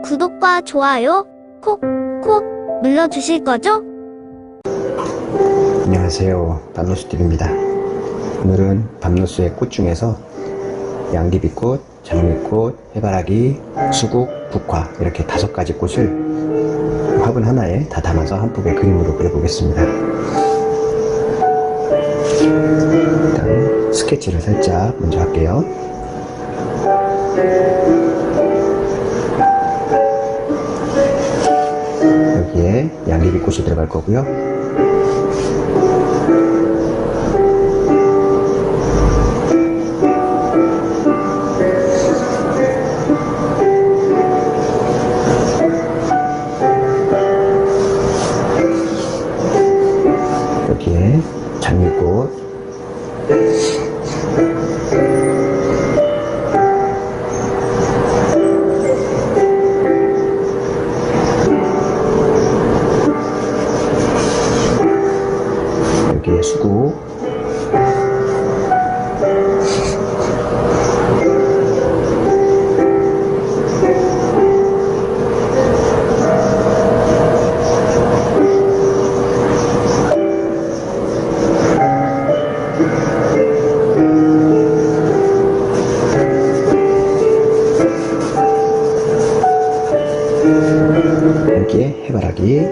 구독과 좋아요 콕콕 눌러주실 거죠? 안녕하세요, 밤노스TV입니다. 오늘은 밤노스의 꽃 중에서 양귀비꽃, 장미꽃, 해바라기, 수국, 국화 이렇게 5가지 꽃을 화분 하나에 다 담아서 한 폭의 그림으로 그려보겠습니다. 일단 스케치를 살짝 먼저 할게요. 여기에 양귀비꽃이 들어갈 거고요. 여기에 장미꽃, 여기에 수국, 여기에 해바라기,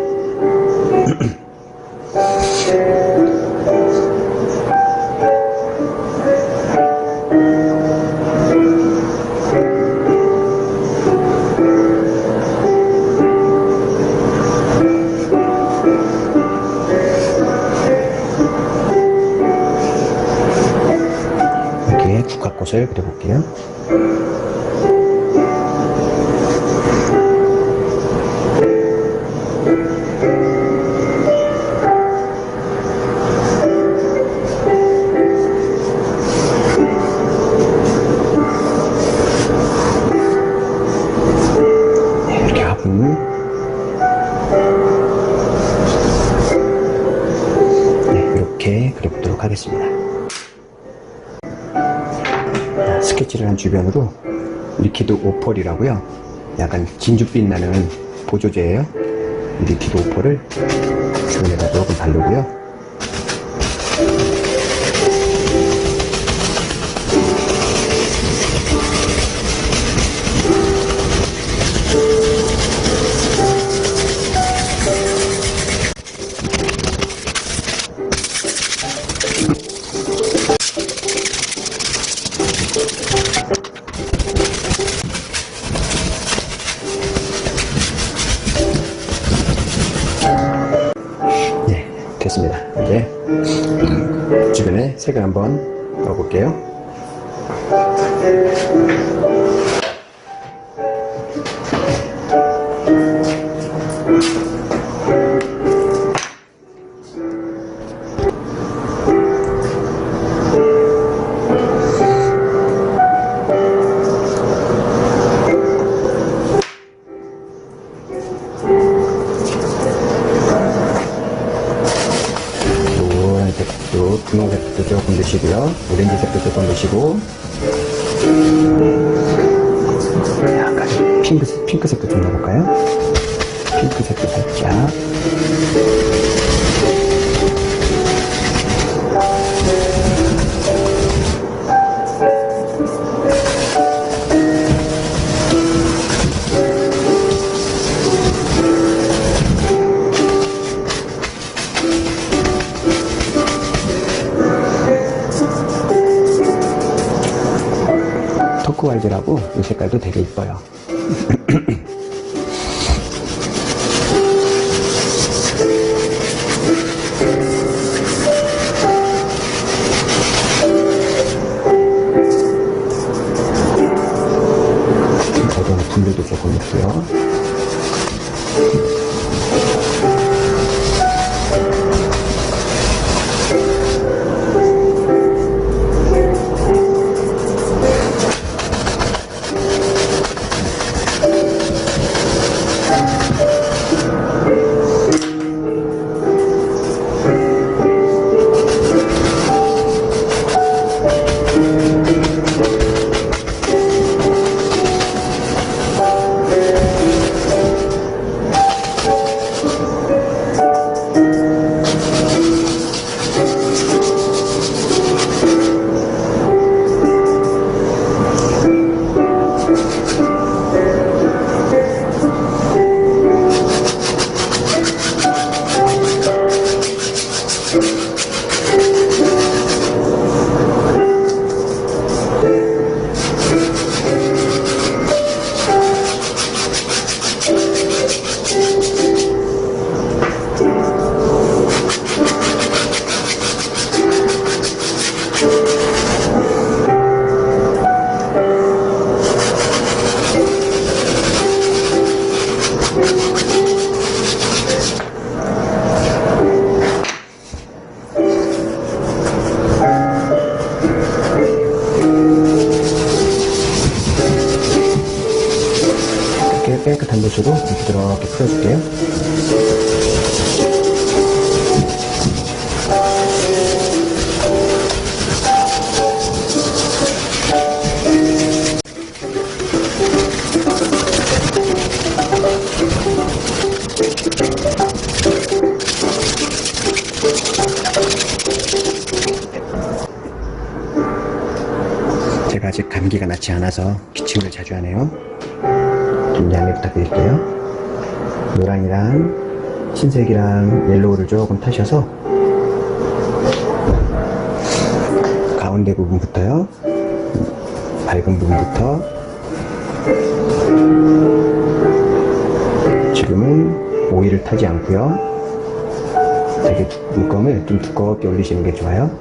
여기에 국화꽃을 그려볼게요. 이렇게 화분 이렇게 그려보도록 하겠습니다. 스케치를 한 주변으로 리퀴드 오펄이라고요, 약간 진주빛 나는 보조제예요. 이 리퀴드 오펄을 주변에다 조금 바르고요. 네, 됐습니다. 이제 주변에 색을 한번 넣어볼게요. 노란색도, 분홍색도 조금 넣으시고요. 오렌지색도 조금 넣으시고, 약간 핑크색도 좀 넣어볼까요? 핑크색도 살짝. 토크와이즈라고 이 색깔도 되게 이뻐요. 저도 블루도 조금 있고요. 깨끗한 붓으로 부드럽게 풀어줄게요. 제가 아직 감기가 낫지 않아서 기침을 자주 하네요. 좀 양해 부탁드릴게요. 노랑이랑 흰색이랑 옐로우를 조금 타셔서 가운데 부분부터요, 밝은 부분부터. 지금은 오일을 타지 않고요, 되게 물감을 좀 두껍게 올리시는 게 좋아요.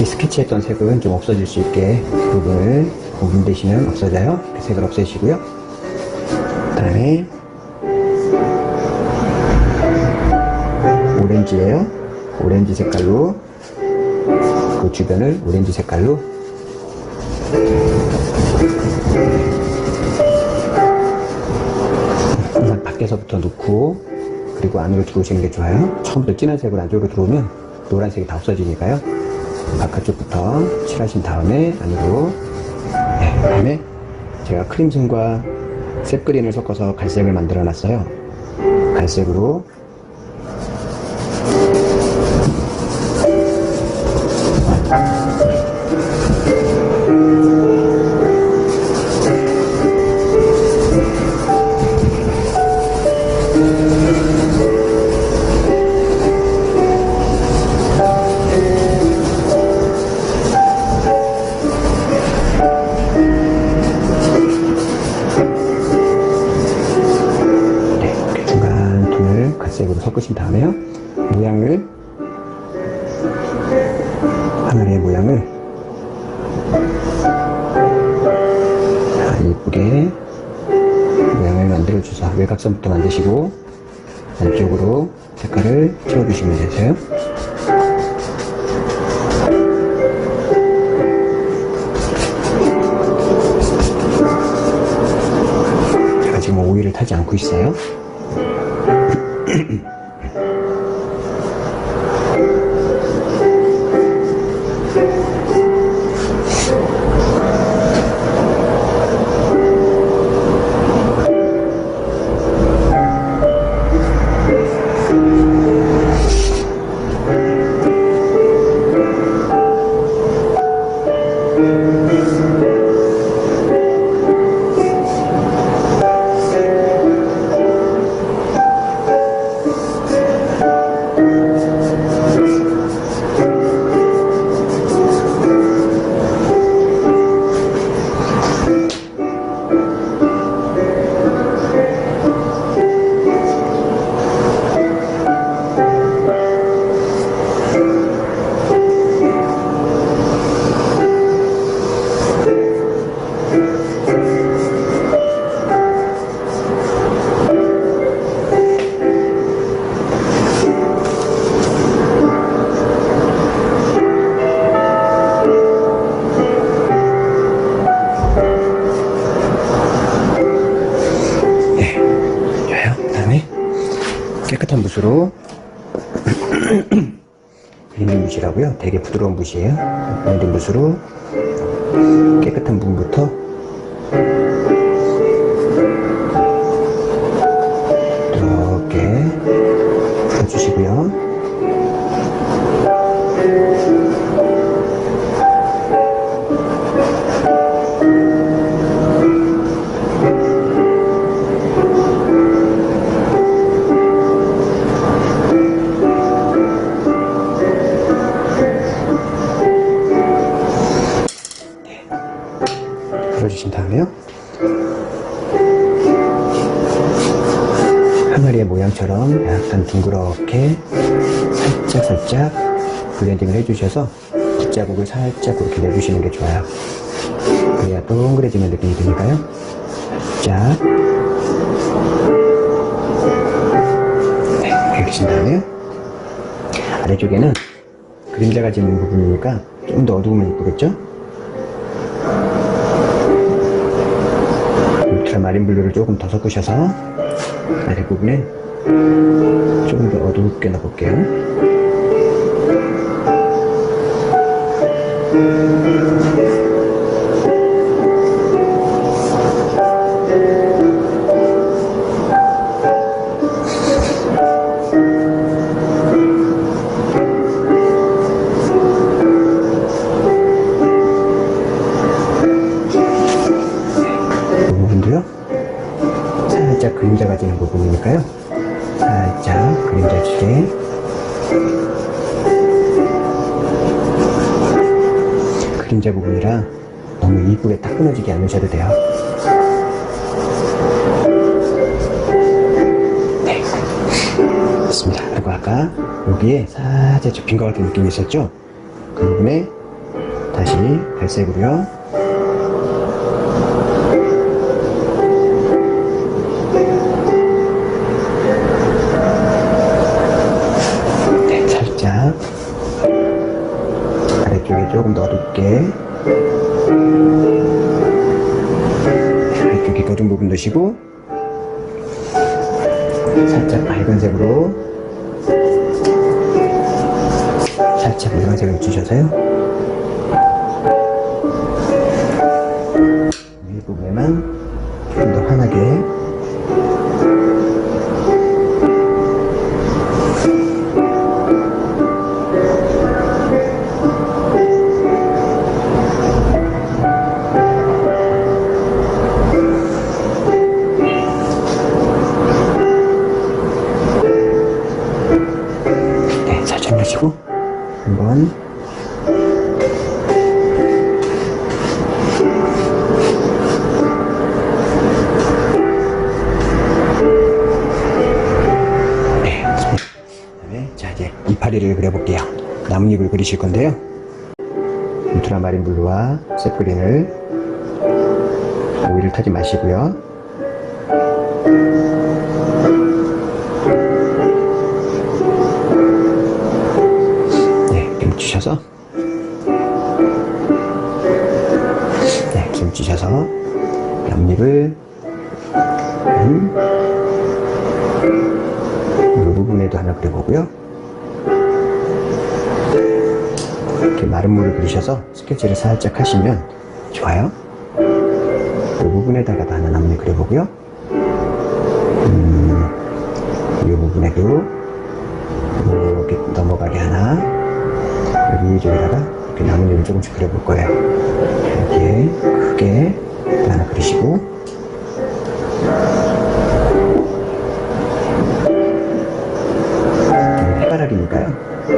스케치했던 색은 좀 없어질 수 있게 부분을 분대시면 없어져요. 그 색을 없애시고요. 그 다음에 오렌지예요. 오렌지 색깔로 그 주변을 오렌지 색깔로 항상 밖에서부터 넣고 그리고 안으로 들어오시는 게 좋아요. 처음부터 진한 색으로 안쪽으로 들어오면 노란색이 다 없어지니까요. 바깥쪽부터 칠하신 다음에 안으로. 네, 그 다음에 제가 크림슨과 셉그린을 섞어서 갈색을 만들어 놨어요. 갈색으로 갈색으로 섞으신 다음에요, 모양을, 하늘의 모양을 예쁘게 모양을 만들어 주셔서 외곽선부터 만드시고 안쪽으로 색깔을 채워주시면 되세요. 제가 지금 오일을 타지 않고 있어요. 깨끗한 붓으로 윈딩 붓이라고요. 되게 부드러운 붓이에요. 윈딩 붓으로 깨끗한 부분부터 이렇게 풀어주시고요. 풀어주신 다음에요, 항아리의 모양처럼 약간 둥그렇게 살짝 블렌딩을 해주셔서 붓자국을 살짝 그렇게 내주시는 게 좋아요. 그래야 동그래지는 느낌이 드니까요. 살짝. 네, 이렇게 하신 다음에 아래쪽에는 그림자가 지는 부분이니까 좀 더 어두우면 이쁘겠죠? 울트라마린 블루를 조금 더 섞으셔서 아랫부분에 조금 더 어둡게 넣어볼게요. 이 부분도요, 살짝 그림자가 지는 부분이니까요, 살짝 그림자 주게 그림자 부분이라 너무 이쁘게 딱 끊어지게 않으셔도 돼요. 네, 됐습니다. 그리고 아까 여기에 살짝 접힌 것 같은 느낌이 있었죠? 그 부분에 다시 갈색으로요, 네, 살짝 아래쪽에 조금 더 어둡게, 아래쪽에 어두운 부분 넣으시고 살짝 밝은색으로, 살짝 노란색을 주셔서요, 이 부분에만 좀 더 환하게, 네, 살짝 넣으시고 한번 자, 이제 이파리를 그려볼게요. 나뭇잎을 그리실 건데요, 울트라마린 블루와 세프린을 오일을 타지 마시고요, 네, 김 주셔서, 네, 김 주셔서 옆잎을 이 부분에도 하나 그려보고요, 이렇게 마른 물을 그리셔서 스케치를 살짝 하시면 좋아요. 이 부분에다가도 하나 나뭇잎 그려보고요, 이 부분에도 이렇게 넘어가게 하나, 여기 위쪽에다가 이렇게 나뭇잎을 조금씩 그려볼 거예요. 이렇게 크게 하나 그리시고, 해바라기니까요,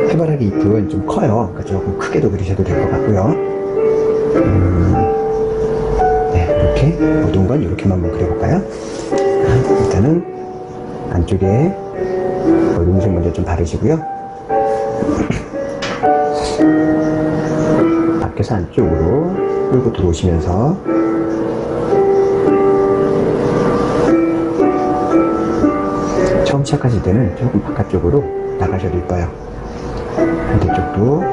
해바라기 잎은 좀 커요. 그러니까 조금 크게도 그리셔도 될 것 같고요. 네, 이렇게 어두운 건 이렇게만 한번 그려볼까요? 일단은 안쪽에 어두운색 먼저 좀 바르시고요, 밖에서 안쪽으로 끌고 들어오시면서 처음 시작하실 때는 조금 바깥쪽으로 나가셔도 이뻐요. 반대쪽도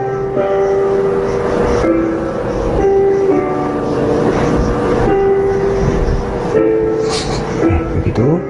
네, 여기도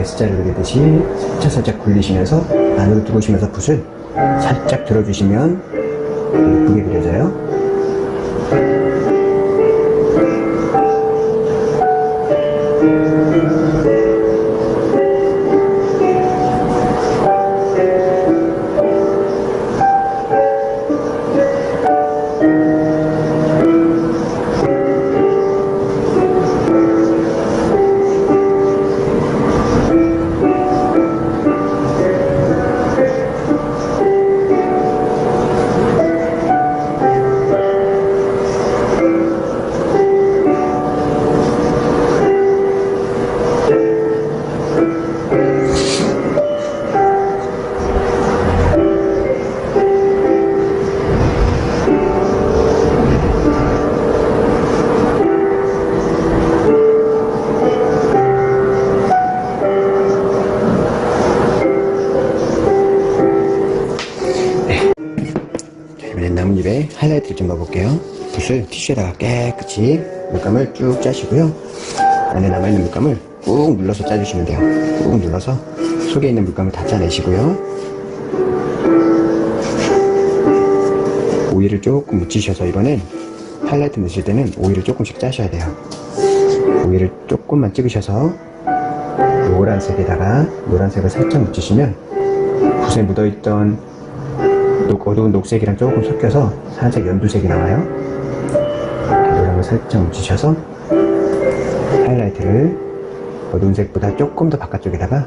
S자를 그리듯이 살짝 굴리시면서 안으로 들어오시면서 붓을 살짝 들어주시면 예쁘게 그려져요. 이번엔 나뭇잎에 하이라이트를 좀 넣어볼게요. 붓을 티슈에다가 깨끗이 물감을 쭉 짜시고요. 안에 남아있는 물감을 꾹 눌러서 짜주시면 돼요. 꾹 눌러서 속에 있는 물감을 다 짜내시고요. 오일을 조금 묻히셔서 이번엔 하이라이트 넣으실 때는 오일을 조금씩 짜셔야 돼요. 오일을 조금만 찍으셔서 노란색에다가 노란색을 살짝 묻히시면 붓에 묻어있던 어두운 녹색이랑 조금 섞여서 살짝 연두색이 나와요. 노란 걸 살짝 묻히셔서 하이라이트를 어두운 색보다 조금 더 바깥쪽에다가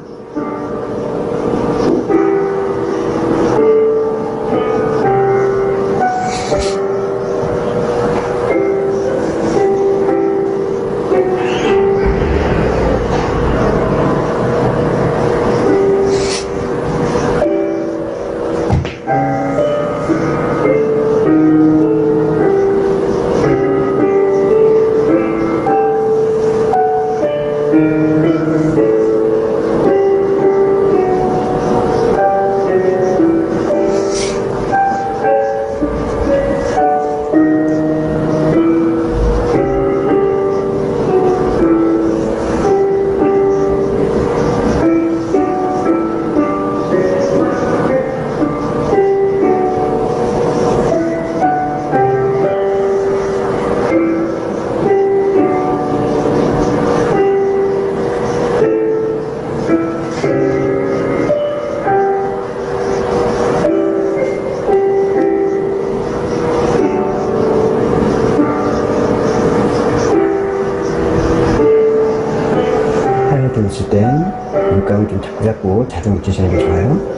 묻힐 땐 물감을 좀 자꾸 자주 묻히시는 게 좋아요.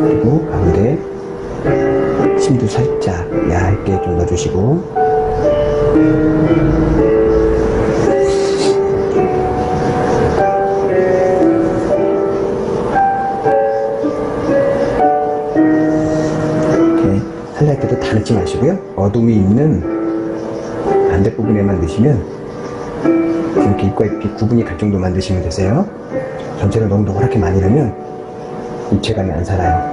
그리고 가운데 심도 살짝 얇게 좀 넣어주시고 하이라이트도 다 넣지 마시고요. 어둠이 있는 안대 부분에만 넣으시면 이렇게 잎과 잎이 구분이 갈 정도만 넣으시면 되세요. 전체를 너무 노랗게 많이 넣으면 입체감이 안 살아요.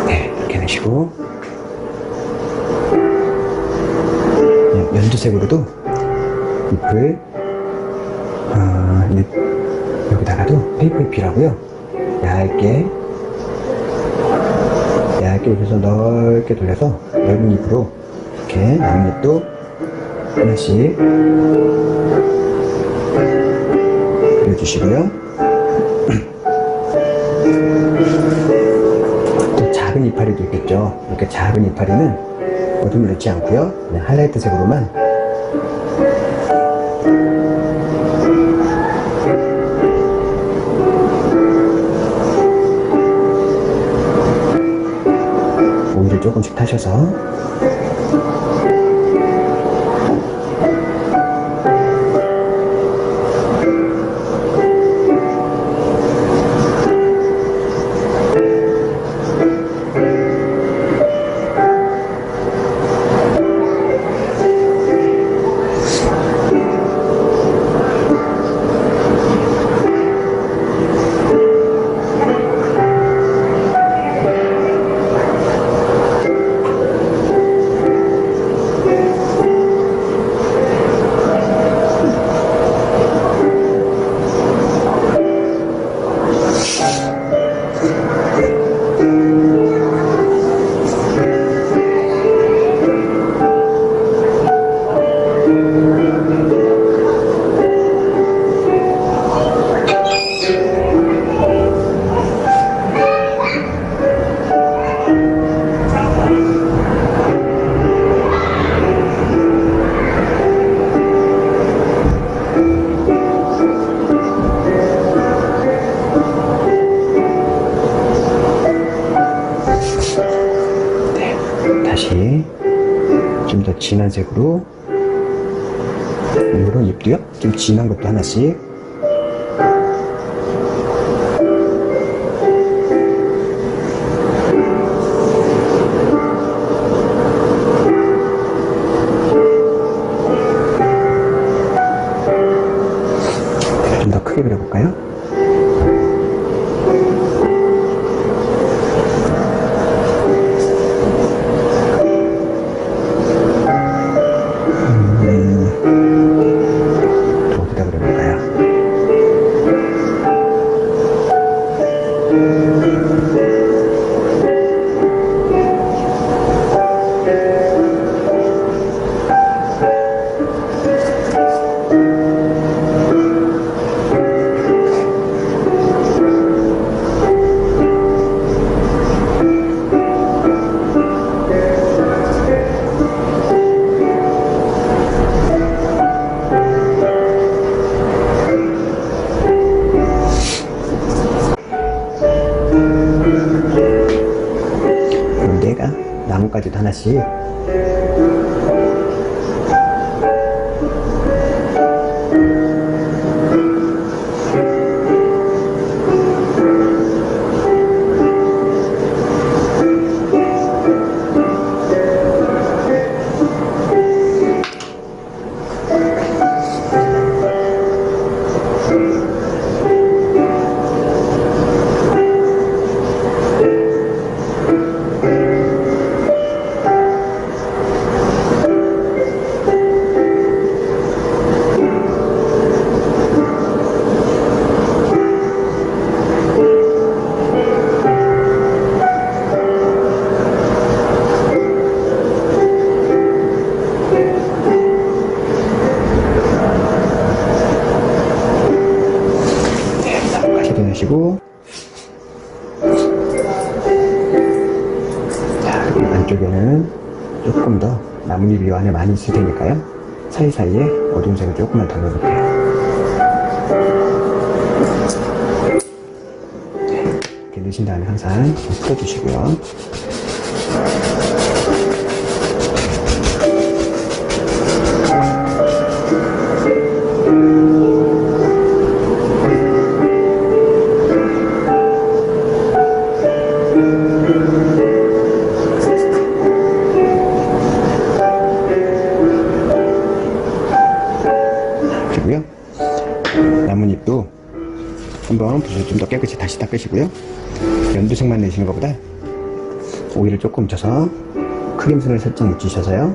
네, 이렇게 넣으시고 연두색으로도 잎을 여기다가도 페이퍼 잎이라고요. 얇게 해서 넓게 돌려서 넓은 잎으로 이렇게 나뭇잎도 하나씩 그려주시고요. 또 작은 이파리도 있겠죠. 이렇게 작은 이파리는 어둠을 넣지 않고요. 그냥 하이라이트 색으로만 오일을 조금씩 타셔서 진한 색으로, 물론 잎도요 좀 진한 것도 하나씩. 좀 더 크게 그려볼까요? 또 어디다 그려볼까요? 그럼 내가 나뭇가지도 하나씩. 하시고, 자, 그리고 안쪽에는 조금 더 나뭇잎이 안에 많이 있을 테니까요, 사이사이에 어두운 색을 조금만 더 넣어볼게요. 이렇게 넣으신 다음에 항상 좀 풀어주시고요. 그리고요, 나뭇잎도 한번 붓을 좀 더 깨끗이 다시 닦으시고요. 연두색만 내시는 것보다 오일을 조금 묻혀서 크림선을 살짝 묻히셔서요,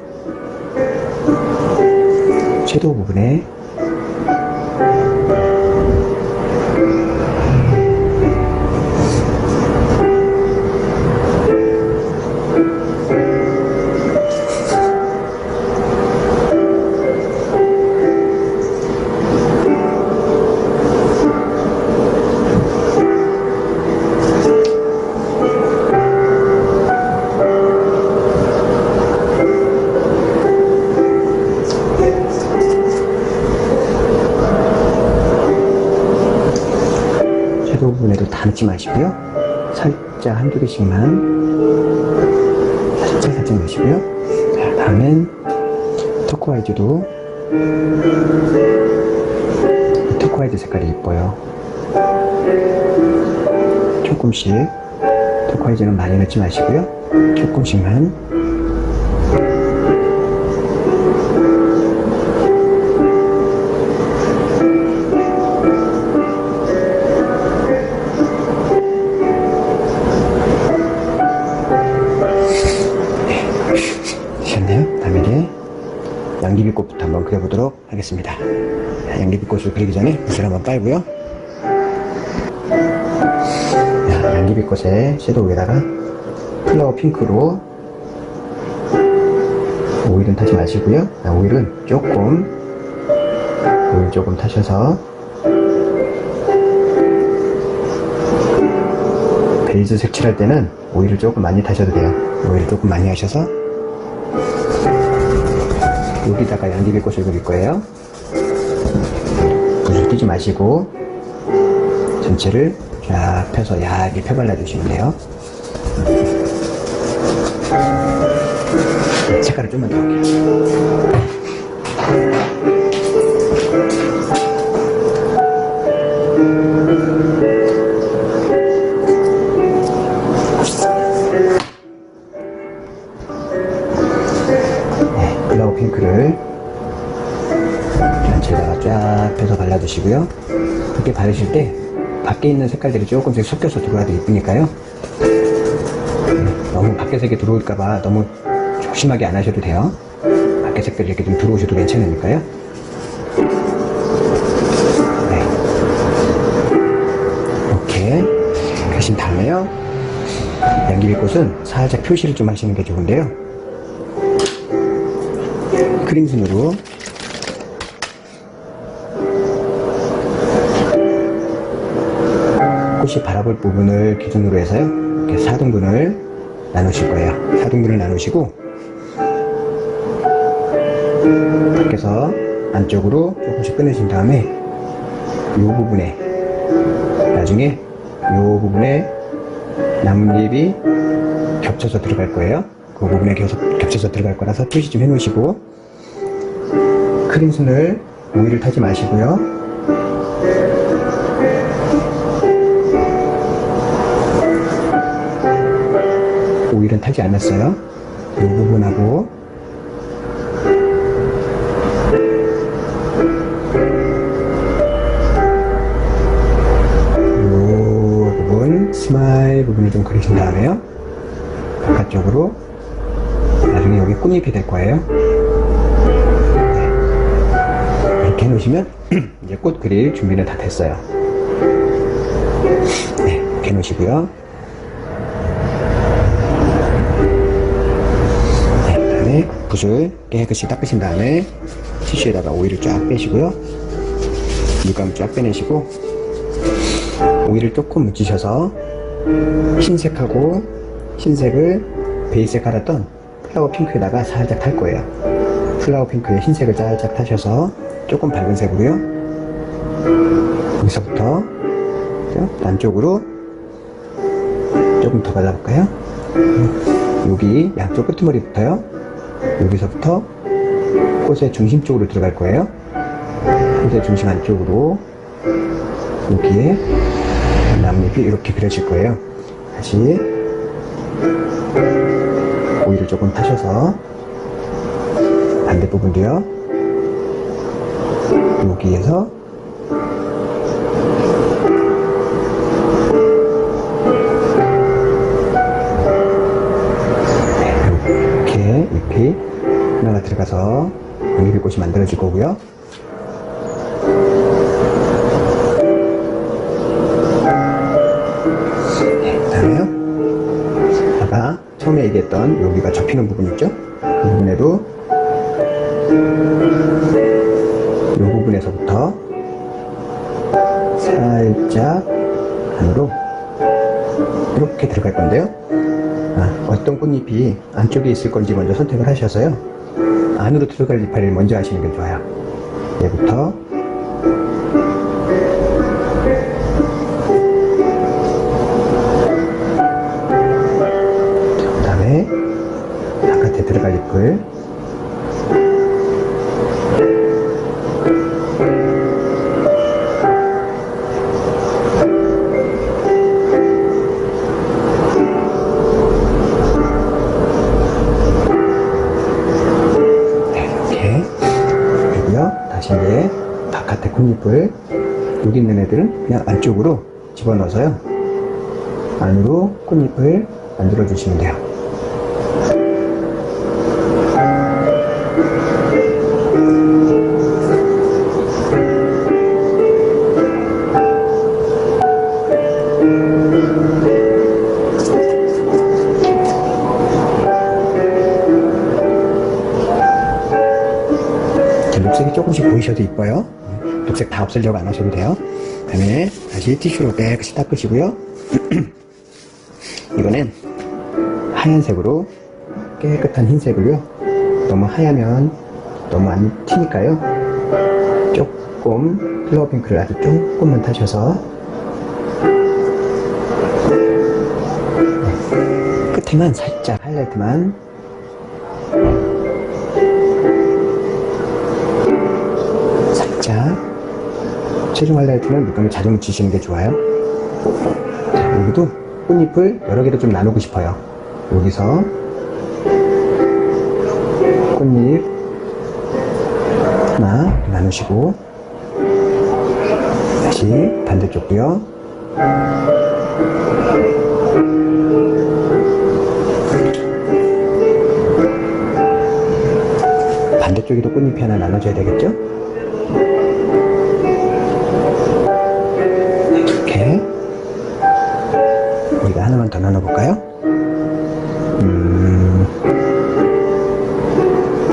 섀도우 부분에 섀도우 부분에도 다 넣지 마시고요, 살짝 한두 개씩만 살짝 넣으시고요. 자, 다음엔 터코와이즈도, 터코와이즈 색깔이 이뻐요. 조금씩, 터코와이즈는 많이 넣지 마시고요, 조금씩만. 다음에 양귀비꽃부터 한번 그려보도록 하겠습니다. 자, 양귀비꽃을 그리기 전에 붓을 한번 빨고요. 자, 양귀비꽃의 섀도우 위에다가 플라워 핑크로, 오일은 타지 마시고요. 자, 오일 조금 타셔서 베이지 색칠할 때는 오일을 조금 많이 타셔도 돼요. 오일을 조금 많이 하셔서 여기다가 양귀비꽃을 그릴 거예요. 붓을 띄지 마시고 전체를 쫙 펴서 얇게 펴발라 주시면 돼요. 색깔을 좀만 더 할게요. 네, 클라우 핑크를 전체에다가 쫙 펴서 발라주시고요. 이렇게 바르실 때 밖에 있는 색깔들이 조금씩 섞여서 들어와도 이쁘니까요. 너무 밖에 색이 들어올까봐 너무 조심하게 안 하셔도 돼요. 밖에 색들이 이렇게 좀 들어오셔도 괜찮으니까요. 네. 이렇게 하신 다음에요. 양귀비꽃은 살짝 표시를 좀 하시는 게 좋은데요. 크림순으로 꽃이 바라볼 부분을 기준으로 해서요. 이렇게 4등분을 나누실 거예요. 4등분을 나누시고 밖에서 안쪽으로 조금씩 꺼내신 다음에 이 부분에 나중에 이 부분에 나뭇잎이 겹쳐서 들어갈 거예요. 그 부분에 겹쳐서 들어갈 거라서 표시 좀 해놓으시고 크림순을 오일을 타지 마시고요. 오일은 타지 않았어요. 이 부분하고 이 부분 스마일 부분을 좀 그리신 다음에요. 바깥쪽으로 나중에 여기 꽃잎이 될 거예요. 이렇게 해놓으시면 이제 꽃 그릴 준비는 다 됐어요. 네, 이렇게 해놓으시고요. 붓을 깨끗이 닦으신 다음에 티슈에다가 오일을 쫙 빼시고요. 물감 쫙 빼내시고 오일을 조금 묻히셔서 흰색하고 흰색을 베이스에 깔았던 플라워 핑크에다가 살짝 탈 거예요. 플라워 핑크에 흰색을 살짝 타셔서 조금 밝은 색으로요. 여기서부터 안쪽으로 조금 더 발라볼까요? 여기 양쪽 끄트머리부터요. 여기서부터 꽃의 중심 쪽으로 들어갈 거예요. 꽃의 중심 안쪽으로 여기에 나뭇잎이 이렇게 그려질 거예요. 다시 오일을 조금 타셔서 반대부분도요. 여기에서 잎이 하나가 들어가서 양귀비꽃이 만들어질 거고요. 네, 그 다음에요. 아까 처음에 얘기했던 여기가 접히는 부분 있죠? 그 부분에도 이 부분에서부터 살짝 안으로 이렇게 들어갈 건데요. 어떤 꽃잎이 안쪽에 있을 건지 먼저 선택을 하셔서요. 안으로 들어갈 이파리를 먼저 하시는 게 좋아요. 얘부터 그 다음에 바깥에 들어갈 잎을 이제 바깥에 꽃잎을 여기 있는 애들은 그냥 안쪽으로 집어넣어서요. 안으로 꽃잎을 만들어 주시면 돼요. 녹색이 조금씩 보이셔도 이뻐요. 녹색 다 없애려고 안 하셔도 돼요. 그 다음에 다시 티슈로 깨끗이 닦으시고요. 이거는 하얀색으로 깨끗한 흰색을요. 너무 하얗면 너무 안 튀니까요. 조금 플라워 핑크를 아주 조금만 타셔서 끝에만 살짝 하이라이트만 최종 하이라이트는 물감을 자주 묻히시는 게 좋아요. 자, 여기도 꽃잎을 여러 개로 좀 나누고 싶어요. 여기서 꽃잎 하나 나누시고, 다시 반대쪽도요. 반대쪽에도 꽃잎이 하나 나눠져야 되겠죠? 이렇게 우리가 하나만 더 나눠볼까요?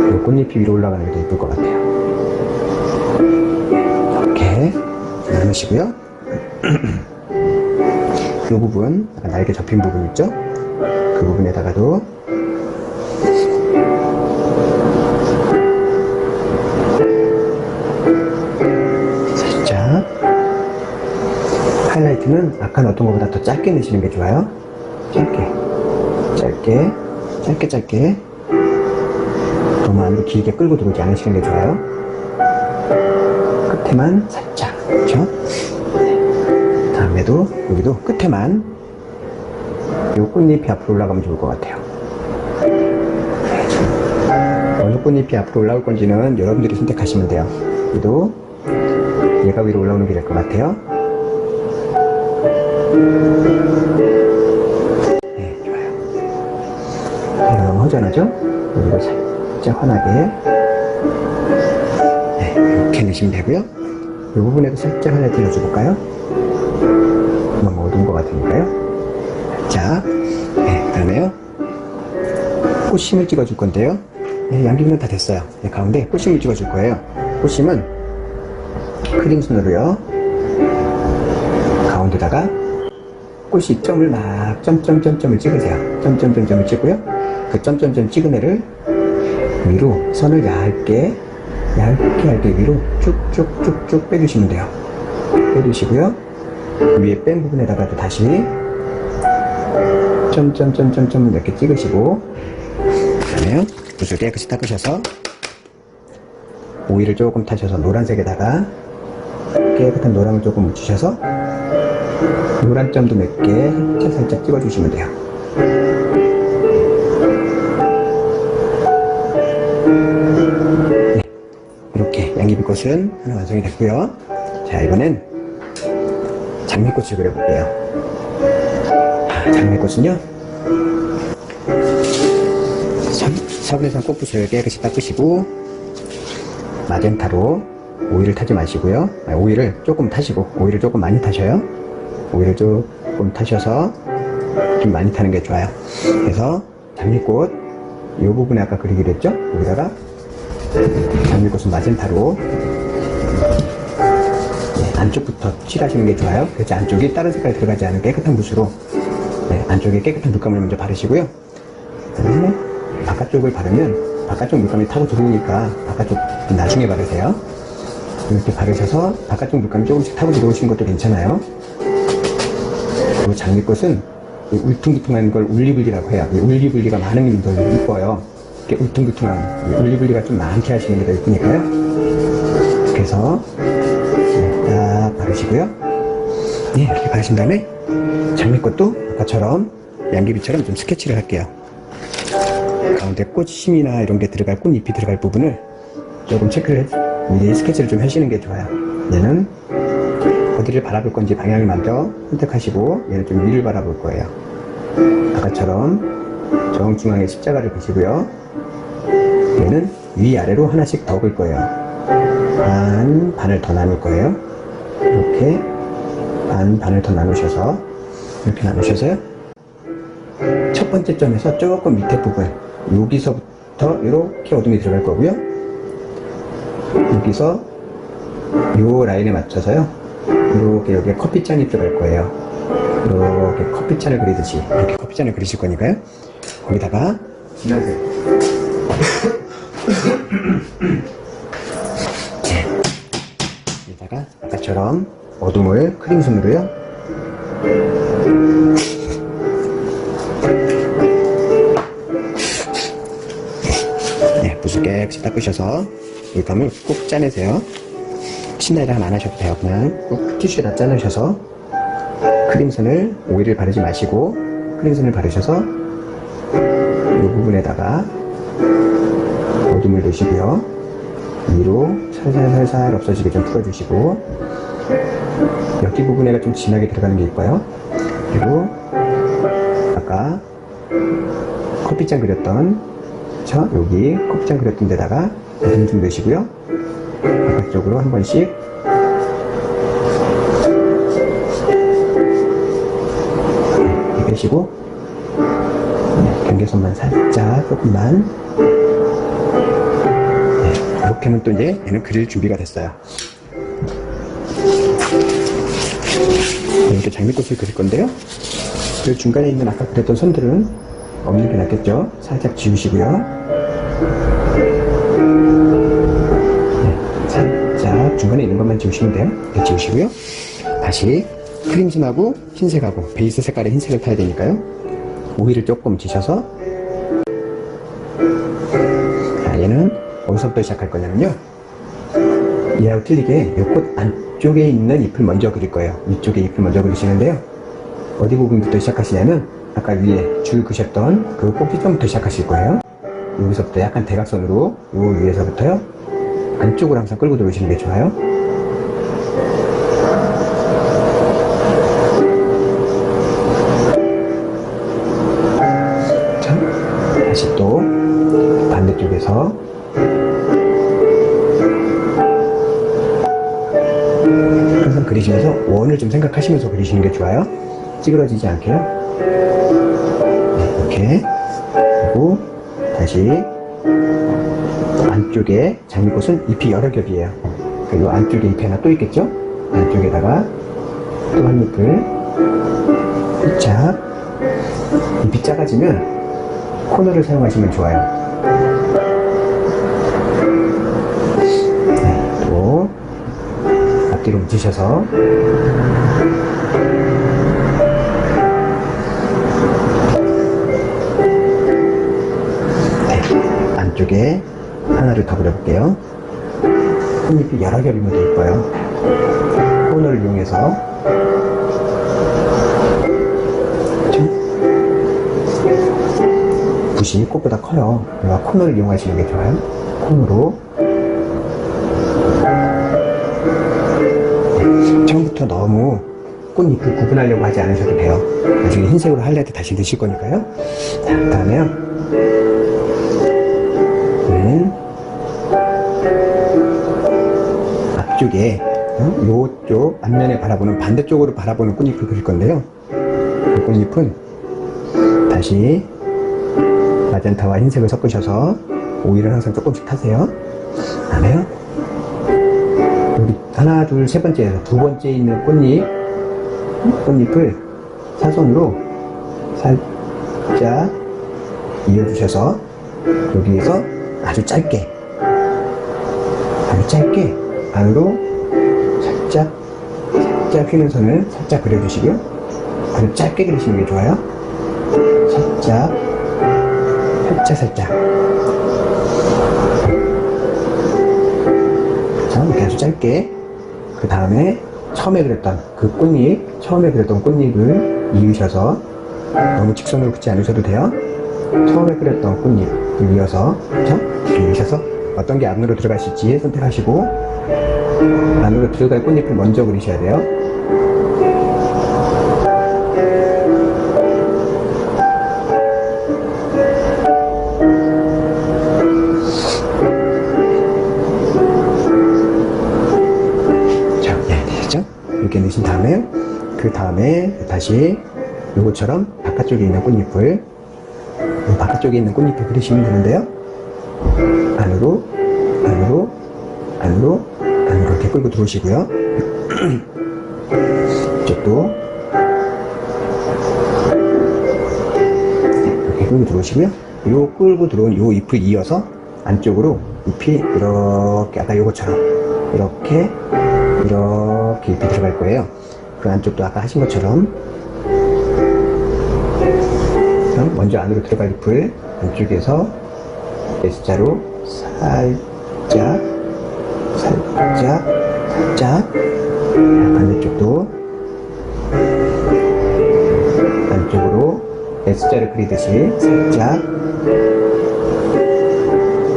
이 꽃잎이 위로 올라가는 게 더 예쁠 것 같아요. 이렇게 나누시고요. 이 부분, 날개 접힌 부분 있죠? 그 부분에다가도 살짝, 하이라이트는 아까 넣었던 것보다 더 짧게 내시는 게 좋아요. 짧게 너무 안으로 길게 끌고 들어오지 않으시는 게 좋아요. 끝에만 살짝, 그렇죠? 다음에도 여기도 끝에만 요 꽃잎이 앞으로 올라가면 좋을 것 같아요. 어느 꽃잎이 앞으로 올라올 건지는 여러분들이 선택하시면 돼요. 여기도 얘가 위로 올라오는 게 될 것 같아요. 네, 좋아요. 얘가 너무 허전하죠? 여기도 살짝 환하게, 네, 이렇게 내시면 되고요. 이 부분에도 살짝 하나 들어줘볼까요? 너무 어두운 것 같으니까요. 자, 네, 그 다음에요. 꽃심을 찍어줄 건데요. 네, 양귀비는 다 됐어요. 네, 가운데 꽃심을 찍어줄 거예요. 꽃심은 크림순으로요. 가운데다가 꽃이 점을 막 점점점점을 찍으세요. 점점점점을 찍고요. 그 점점점 찍은 애를 위로 선을 얇게 위로 쭉쭉쭉쭉 빼주시면 돼요. 빼주시고요. 위에 뺀 부분에다가도 다시 점점점점점을 몇 개 찍으시고, 그 다음에 붓을 깨끗이 닦으셔서 오일을 조금 타셔서 노란색에다가 깨끗한 노랑을 조금 묻히셔서 노란 점도 몇 개 살짝 찍어주시면 돼요. 네, 이렇게 양귀비꽃은 하나 완성이 됐고요. 자, 이번엔 장미꽃을 그려볼게요. 장미꽃은요, 서분에선 꽃붓을 깨끗이 닦으시고 마젠타로 오일을 타지 마시고요. 오일을 조금 타시고, 오일을 조금 많이 타셔요. 오일을 조금 타셔서 좀 많이 타는 게 좋아요. 그래서 장미꽃 이 부분에 아까 그리기로 했죠? 여기다가 장미꽃은 마젠타로, 네, 안쪽부터 칠하시는 게 좋아요. 그래서 안쪽이 다른 색깔이 들어가지 않은 깨끗한 붓으로, 네, 안쪽에 깨끗한 물감을 먼저 바르시고요. 그다음에 바깥쪽을 바르면 바깥쪽 물감이 타고 들어오니까 바깥쪽 나중에 바르세요. 이렇게 바르셔서 바깥쪽 물감이 조금씩 타고 들어오시는 것도 괜찮아요. 그리고 장미꽃은 울퉁불퉁한 걸 울리불리라고 해요. 울리불리가 많으면 더 이뻐요. 이렇게 울퉁불퉁한, 울리불리가 좀 많게 하시는 게 더 이쁘니까요. 그래서 딱 바르시고요. 네, 이렇게 바르신 다음에 장미꽃도 아까처럼 양귀비처럼 좀 스케치를 할게요. 가운데 꽃심이나 이런 게 들어갈, 꽃잎이 들어갈 부분을 조금 체크를 미리 스케치를 좀 하시는 게 좋아요. 얘는 어디를 바라볼 건지 방향을 먼저 선택하시고, 얘는 좀 위를 바라볼 거예요. 아까처럼 정중앙에 십자가를 그시고요. 얘는 위아래로 하나씩 더 그을 거예요. 반을 더 나눌 거예요. 이렇게 반을 더 나누셔서, 이렇게 나누셔서요. 첫 번째 점에서 조금 밑에 부분, 여기서부터 이렇게 어둠이 들어갈 거고요. 여기서 요 라인에 맞춰서요, 이렇게 여기에 커피잔이 들어갈 거예요. 이렇게 커피잔을 그리듯이 이렇게 커피잔을 그리실 거니까요. 거기다가 여기다가 아까처럼 어둠을 크림순으로요, 붓을 깨끗이 닦으셔서 물감을 꼭 짜내세요. 친날이랑 안 하셔도 돼요. 그냥 꼭 티슈에다 잘라셔서 크림선을 오일을 바르지 마시고 크림선을 바르셔서 이 부분에다가 어둠을 넣으시고요. 위로 살살살살 없어지게 좀 풀어주시고 여기 부분에가 좀 진하게 들어가는 게 이뻐요. 그리고 아까 커피잔 그렸던 여기 커피잔 그렸던 데다가 어둠 좀 넣으시고요. 바깥쪽으로 한 번씩 빼시고 경계선만 살짝 조금만 이렇게 하면 또 이제 얘는 그릴 준비가 됐어요. 이렇게 장미꽃을 그릴 건데요. 그 중간에 있는 아까 그렸던 선들은 없는 게 낫겠죠. 살짝 지우시고요. 살짝 중간에 있는 것만 지우시면 돼요. 이렇게 지우시고요. 다시 크림선하고 흰색하고 베이스 색깔의 흰색을 타야 되니까요. 오일을 조금 지셔서 얘는 어디서부터 시작할 거냐면요. 얘하고 틀리게 이 꽃 안쪽에 있는 잎을 먼저 그릴 거예요. 위쪽에 잎을 먼저 그리시는데요. 어디 부분부터 시작하시냐면 아까 위에 줄 그셨던 그 꽃피점부터 시작하실 거예요. 여기서부터 약간 대각선으로 요 위에서부터요. 안쪽으로 항상 끌고 들어오시는 게 좋아요. 자, 다시 또 반대쪽에서 항상 그리시면서 원을 좀 생각하시면서 그리시는 게 좋아요. 찌그러지지 않게요. 네, 이렇게. 그리고 다시 안쪽에 장미꽃은 잎이 여러 겹이에요. 그리고 안쪽에 잎이 하나 또 있겠죠? 안쪽에다가 또 한 잎을 살짝 잎이 작아지면 코너를 사용하시면 좋아요. 네, 또 앞뒤로 묻히셔서 안쪽에 하나를 더 그려볼게요. 꽃잎이 여러 겹이면 더 예뻐요. 코너를 이용해서 붓이 꽃보다 커요. 그러니까 코너를 이용하시는 게 좋아요. 코너로 처음부터 너무 꽃잎을 구분하려고 하지 않으셔도 돼요. 나중에 흰색으로 하이라이트 다시 넣으실 거니까요. 자, 그 다음에요. 앞쪽에 요쪽 앞면에 바라보는 반대쪽으로 바라보는 꽃잎을 그릴 건데요. 그 꽃잎은 다시 마젠타와 흰색을 섞으셔서 오일을 항상 조금씩 타세요. 다음에요. 여기 하나, 둘, 세 번째에서 두 번째 있는 꽃잎을 사선으로 살짝 이어주셔서 여기에서 아주 짧게 안으로 살짝 휘는 선을 살짝 그려주시고요. 아주 짧게 그리시는 게 좋아요. 살짝 자, 이렇게 아주 짧게. 그 다음에 처음에 그렸던 꽃잎을 이으셔서 너무 직선으로 긋지 않으셔도 돼요. 처음에 그렸던 꽃잎을 이어서 이으셔서 어떤 게 안으로 들어가실지 선택하시고 안으로 들어갈 꽃잎을 먼저 그리셔야 돼요. 자, 네, 되셨죠? 이렇게 넣으신 다음에 그 다음에 다시 요것처럼 바깥쪽에 있는 꽃잎을 그리시면 되는데요. 안으로 이렇게 끌고 들어오시고요. 이쪽도 이렇게 끌고 들어오시고요. 요 끌고 들어온 요 잎을 이어서 안쪽으로 잎이 이렇게 아까 요것처럼 이렇게 잎이 들어갈 거예요. 그 안쪽도 아까 하신 것처럼 먼저 안으로 들어갈 잎을 안쪽에서 S자로 살짝 살짝. 반대쪽도 안쪽으로 S자를 그리듯이 살짝.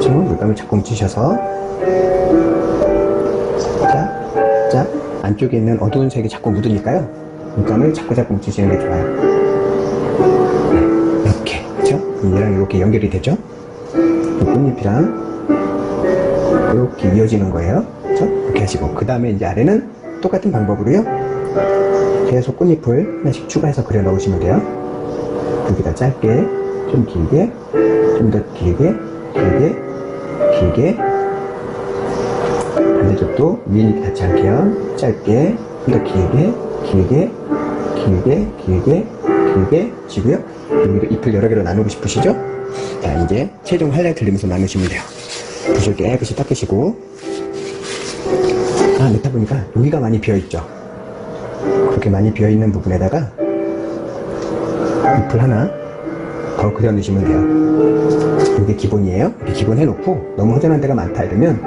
지금 물감을 자꾸 묻히셔서 살짝 안쪽에 있는 어두운 색이 자꾸 묻으니까요, 물감을 자꾸 묻히시는 게 좋아요. 네, 이렇게, 그쵸? 얘랑 이렇게 연결이 되죠? 꽃잎이랑 이렇게 이어지는 거예요. 그쵸? 이렇게 하시고, 그 다음에 이제 아래는 똑같은 방법으로요, 계속 꽃잎을 하나씩 추가해서 그려 넣으시면 돼요. 여기다 짧게, 좀 길게, 좀 더 길게, 길게. 반대쪽도 위에 닿지 않게요. 짧게, 좀 더 길게 지고요. 여기도 잎을 여러 개로 나누고 싶으시죠? 자, 이제 최종 하이라이트를 넣으면서 나누시면 돼요. 붓을 깨끗이 닦으시고, 넣다 보니까 여기가 많이 비어있죠? 그렇게 많이 비어있는 부분에다가 잎을 하나 더 그려 넣으시면 돼요. 이게 기본이에요. 이렇게 기본 해놓고 너무 허전한 데가 많다 이러면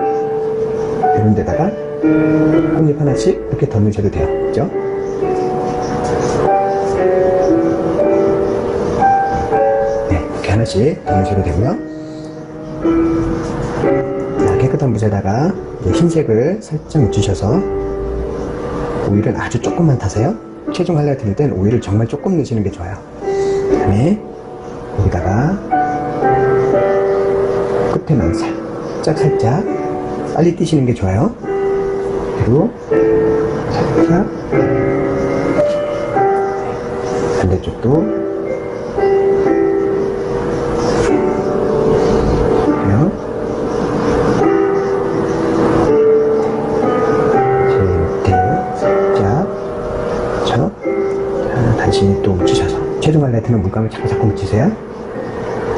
이런 데다가 꽃잎 하나씩 이렇게 더 넣으셔도 돼요. 그죠? 네, 이렇게 하나씩 더 넣으셔도 되고요. 자, 깨끗한 붓에다가 이제 흰색을 살짝 묻히셔서 오일은 아주 조금만 타세요. 최종 하이라이트 넣을 땐 오일을 정말 조금 넣으시는 게 좋아요. 그 다음에 여기다가 끝에만 살짝 빨리 띄시는 게 좋아요. 그리고 살짝 반대쪽도 그래요. 살짝 다시 또 묻히셔서 최종 하이라이트는 물감을 자꾸 묻히세요.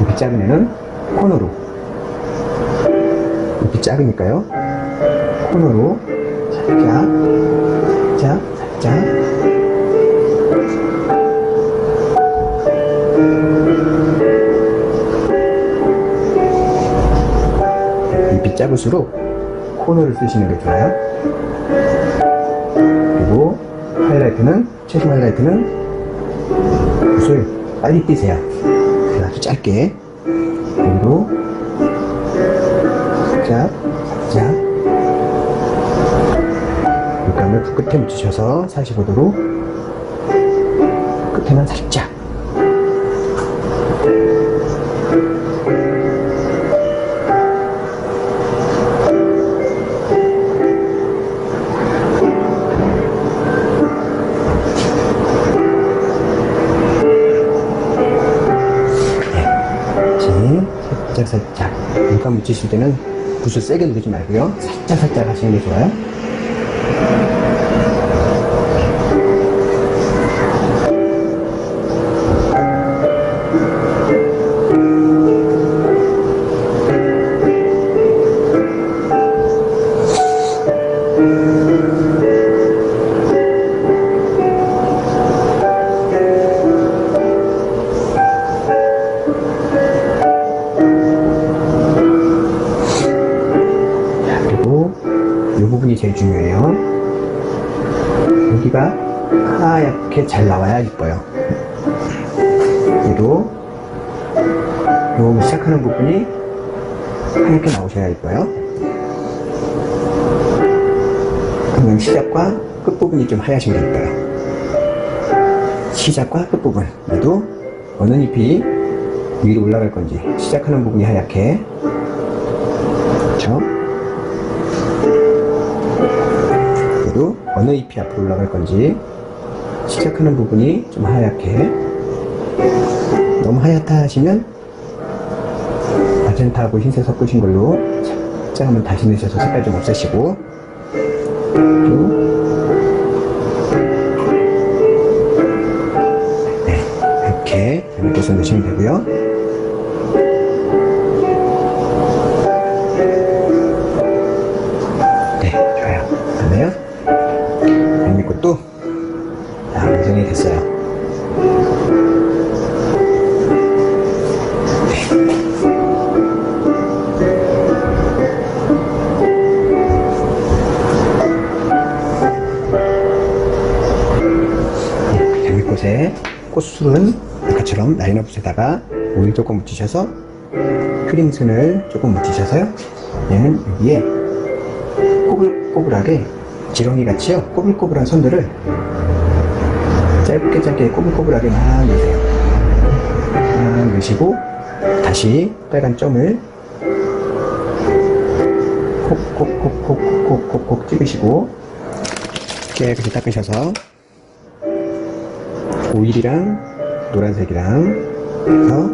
잎이 작은 애는 코너로, 잎이 작으니까요, 코너로 살짝 잎이 작을수록 코너를 쓰시는 게 좋아요. 그리고 하이라이트는, 최종 하이라이트는 붓을 빨리 띄세요. 아주 짧게. 그리고 살짝 물감을 붓 끝에 묻히셔서 45도로 끝에만 살짝. 살짝 물감 묻히실 때는 붓을 세게 누르지 말고요, 살짝 하시는 게 좋아요. 이 부분이 제일 중요해요. 여기가 하얗게 잘 나와야 이뻐요. 얘도 여기 시작하는 부분이 하얗게 나오셔야 이뻐요. 그러면 시작과 끝부분이 좀 하얗신 게 이뻐요. 시작과 끝부분, 얘도 어느 잎이 위로 올라갈 건지, 시작하는 부분이 하얗게, 그렇죠? 얘도 어느 잎이 앞으로 올라갈 건지, 시작하는 부분이 좀 하얗게. 너무 하얗다 하시면 마젠타하고 흰색 섞으신 걸로 살짝 한번 다시 넣으셔서 색깔 좀 없애시고, 네, 이렇게 잘못해서 넣으시면 되고요. 네, 좋아요. 그러면 장미꽃도 다 완성이 됐어요. 곳에 꽃술은 아까처럼 라인업에다가 오일 조금 묻히셔서 크림슨을 조금 묻히셔서요. 얘는 여기에 꼬불꼬불하게 지렁이 같이요. 꼬불꼬불한 선들을 짧게 꼬불꼬불하게 막 넣으세요. 막 넣으시고 다시 빨간 점을 콕콕콕콕콕콕콕 찍으시고 깨끗이 닦으셔서 오일이랑 노란색이랑 해서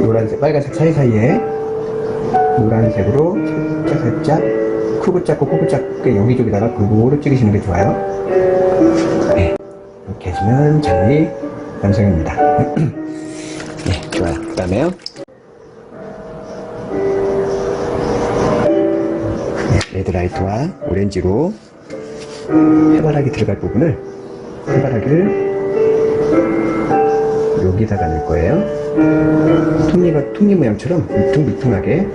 노란색, 빨간색 사이사이에 노란색으로 살짝 크고 작고 여기저기다가 골고루 찍으시는 게 좋아요. 네, 이렇게 해주면 장미 완성입니다. 네, 좋아요. 그 다음에요. 레드라이트와 오렌지로 해바라기 들어갈 부분을 해바라기를 여기다가 넣을 거예요. 톱니 모양처럼 물퉁물퉁하게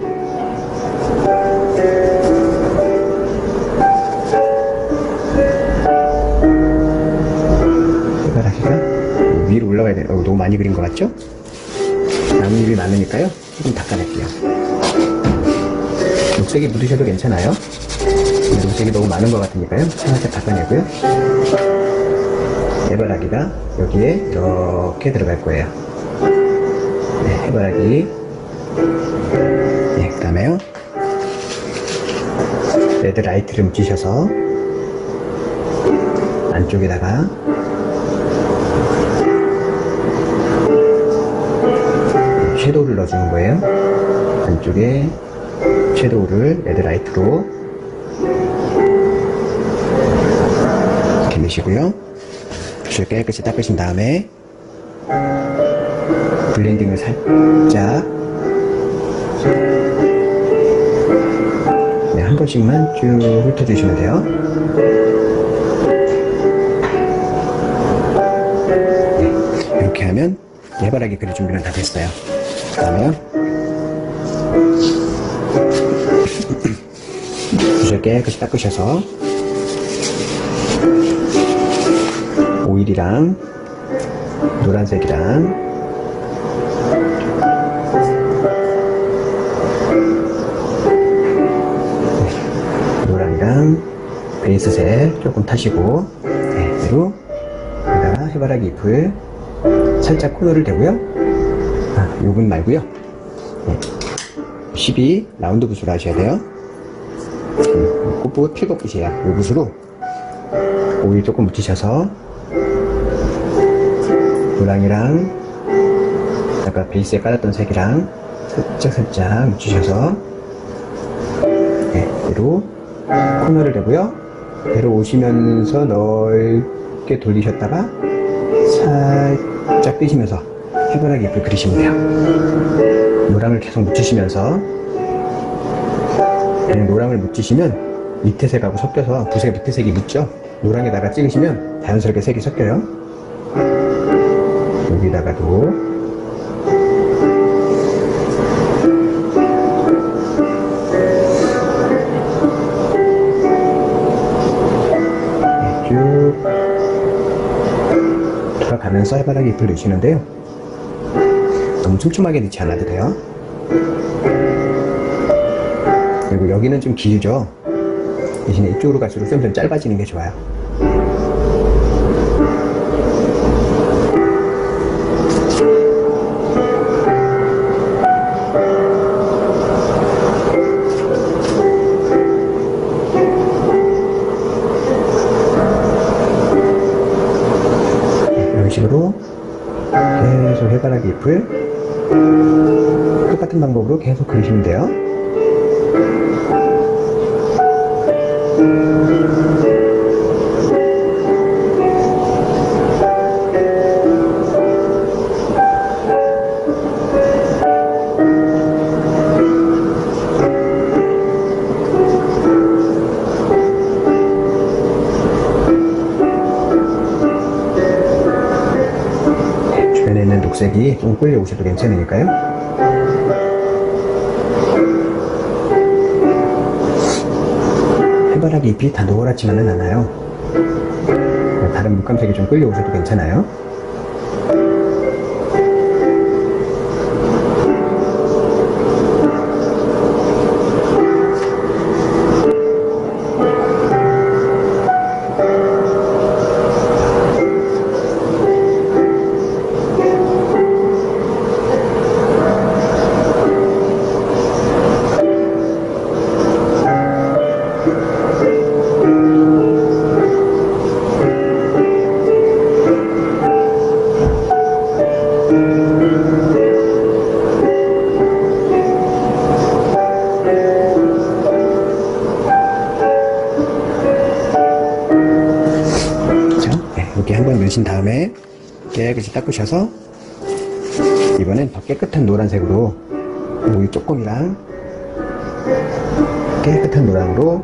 해바라기가 위로 올라가야 돼요. 너무 많이 그린 것 같죠? 나뭇잎이 많으니까요. 조금 닦아낼게요. 녹색이 묻으셔도 괜찮아요. 녹색이 너무 많은 것 같으니까요. 살짝 닦아내고요. 해바라기가 여기에 이렇게 들어갈 거예요. 네, 해바라기. 네, 그 다음에요. 레드라이트를 묻히셔서 안쪽에다가 섀도우를 넣어주는 거예요. 안쪽에 섀도우를 레드라이트로 이렇게 넣으시고요. 붓을 깨끗이 닦으신 다음에 블렌딩을 살짝 네, 한 번씩만 쭉 훑어주시면 돼요. 네, 이렇게 하면 해바라기 그릴 준비는 다 됐어요. 그 다음에요. 붓을 깨끗이 닦으셔서 오일이랑 노란색이랑 노랑이랑 베이스색 조금 타시고 네, 그리고 여기다가 해바라기 잎을 살짝 코너를 대고요. 요 분 말고요. 네, 12 라운드 붓으로 하셔야 돼요. 꽃붓 필꽃붓이에요. 요 붓으로 오일 조금 묻히셔서 노랑이랑 아까 베이스에 깔았던 색이랑 살짝 묻히셔서 네, 얘로 코너를 대고요. 얘로 오시면서 넓게 돌리셨다가 살짝 떼시면서 해바라기 잎을 그리시면 돼요. 노랑을 계속 묻히시면서 노랑을 묻히시면 밑에 색하고 섞여서 붓의 밑에 색이 묻죠. 노랑에다가 찍으시면 자연스럽게 색이 섞여요. 여기다가도 쭉 돌아가면서 해바라기 잎을 넣으시는데요. 너무 촘촘하게 넣지 않아도 돼요. 그리고 여기는 좀 길죠. 대신에 이쪽으로 갈수록 좀 짧아지는 게 좋아요. 이런 식으로 계속 해바라기 잎을 똑같은 방법으로 계속 그리시면 돼요. 주변에 있는 녹색이 좀 끌려오셔도 괜찮으니까요. 해바라기 잎이 다 노랗지만은 않아요. 다른 물감색이 좀 끌려오셔도 괜찮아요. 이렇게 한번 넣으신 다음에 깨끗이 닦으셔서 이번엔 더 깨끗한 노란색으로 우유 조금이랑 깨끗한 노랑으로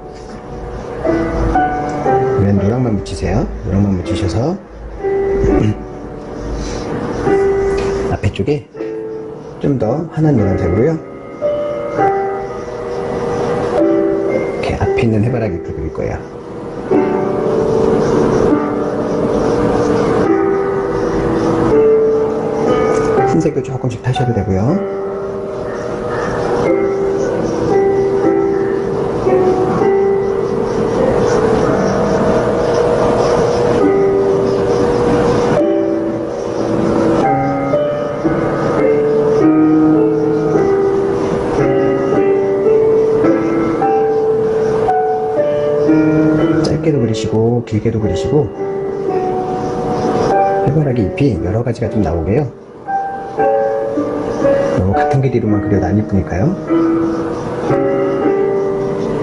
그냥 노랑만 묻히세요. 노랑만 묻히셔서 앞에 쪽에 좀 더 환한 노란색으로요. 이렇게 앞에 있는 해바라기 잎을 그릴 거예요. 흰색도 조금씩 타셔도 되고요. 짧게도 그리시고 길게도 그리시고 해바라기 잎이 여러 가지가 좀 나오게요. 너무 같은 길이로만 그려도 안 이쁘니까요.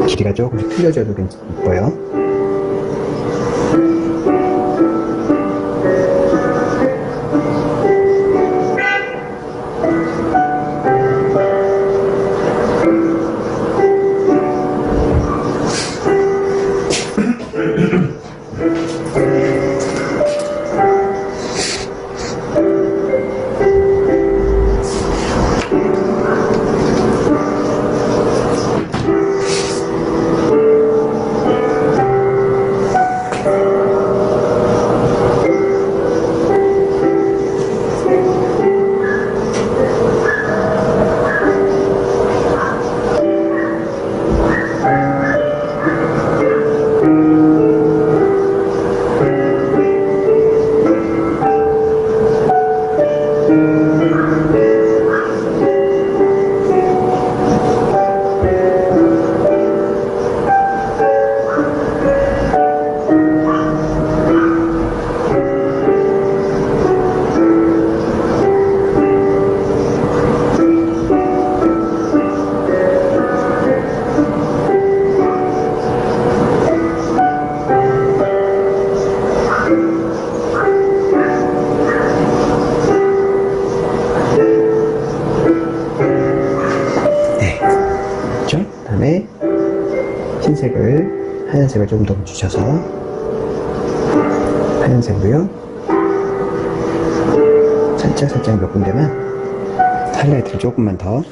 길이가 조금씩 틀려져도 이뻐요. 다음에 흰색을 하얀색을 조금 더 묻히셔서 하얀색으로요 살짝 몇 군데만 하이라이트를 조금만 더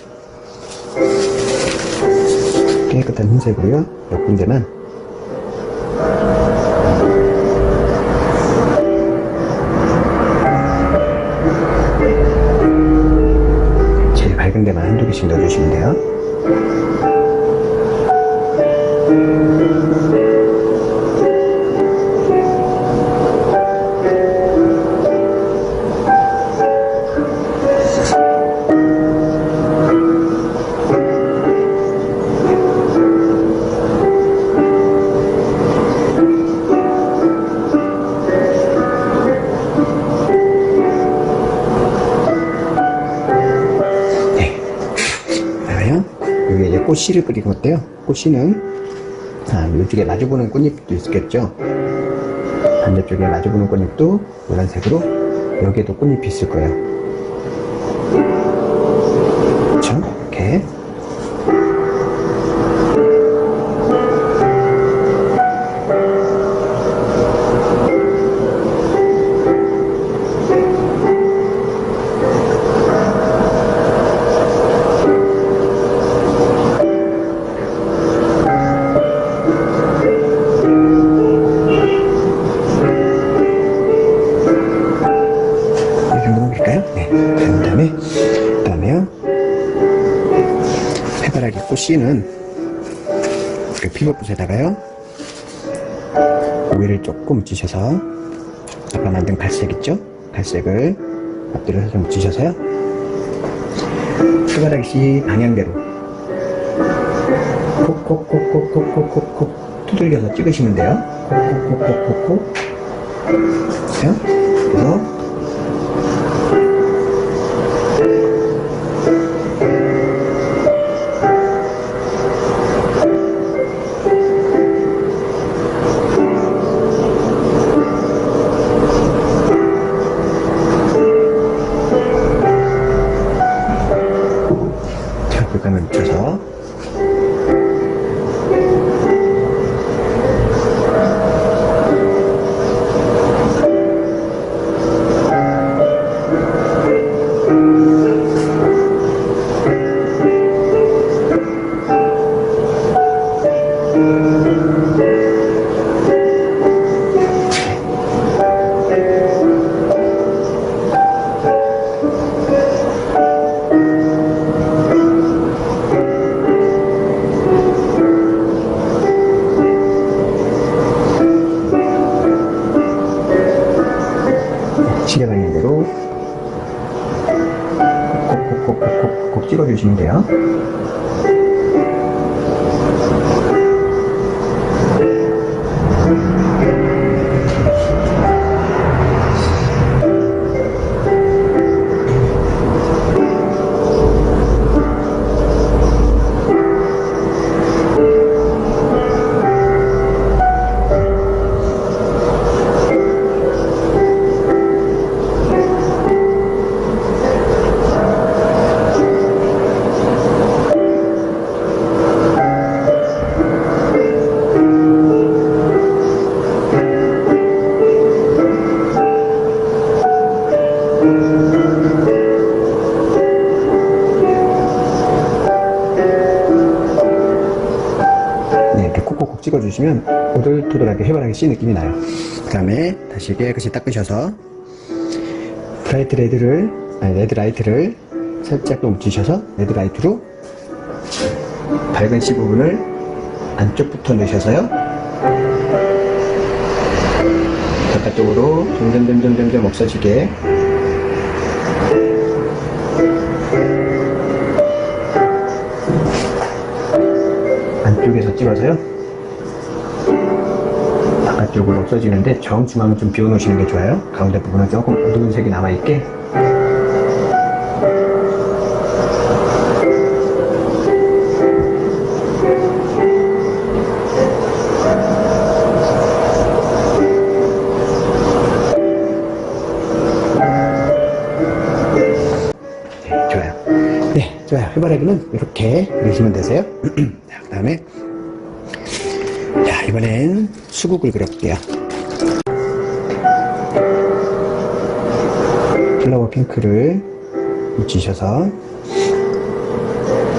깨끗한 흰색으로요 몇 군데만 제일 밝은 데만 한두 개씩 넣어주시면 돼요. 여기 이제 꽃씨를 그리는 어때요? 꽃씨는 이쪽에 마주보는 꽃잎도 있겠죠? 반대쪽에 마주보는 꽃잎도 노란색으로 여기에도 꽃잎이 있을 거예요. 그렇죠? 이렇게 꽃 C는 그 피벗붓에다가요 오일을 조금 묻히셔서 아까 만든 갈색 있죠? 갈색을 앞뒤로 살짝 묻히셔서요 해바라기 방향대로 콕콕콕콕콕콕콕콕 두들겨서 찍으시면 돼요. 콕콕콕콕콕콕 그래서 물감을 묻혀서 시계방향 대로 콕콕콕콕콕콕 찍어주시면 돼요. 콕콕콕 찍어주시면 오돌토돌하게 해바라기 씨 느낌이 나요. 그 다음에 다시 깨끗이 닦으셔서 레드라이트를 살짝 더 묻히셔서 레드라이트로 밝은 씨 부분을 안쪽부터 넣으셔서요 바깥쪽으로 점점 없어지게 안쪽에서 찍어서요 바깥쪽으로 없어지는데 정중앙을 좀 비워놓으시는 게 좋아요. 가운데 부분은 조금 어두운 색이 남아있게. 네, 좋아요. 네, 좋아요. 해바라기는 이렇게 그리시면 되세요. 자, 그 다음에 자, 이번엔 수국을 그려볼게요. 플라워 핑크를 묻히셔서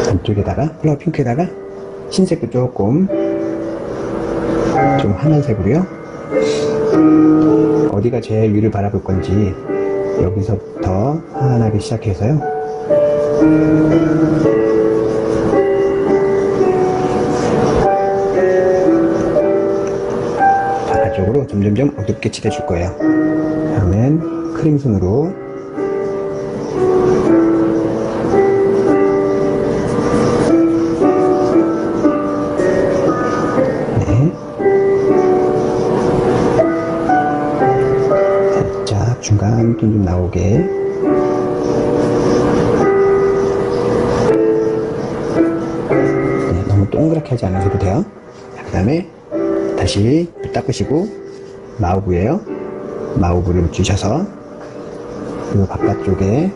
안쪽에다가 플라워 핑크에다가 흰색도 조금 좀 환한 색으로요. 어디가 제일 위를 바라볼 건지 여기서부터 환하게 시작해서요. 바깥쪽으로 점점점 어둡게 칠해줄 거예요. 다음엔 크림손으로 네. 살짝 중간 톤 좀 나오게 네, 너무 동그랗게 하지 않으셔도 돼요. 그 다음에 다시 닦으시고 마우브예요. 마우브를 묻히셔서 이 바깥쪽에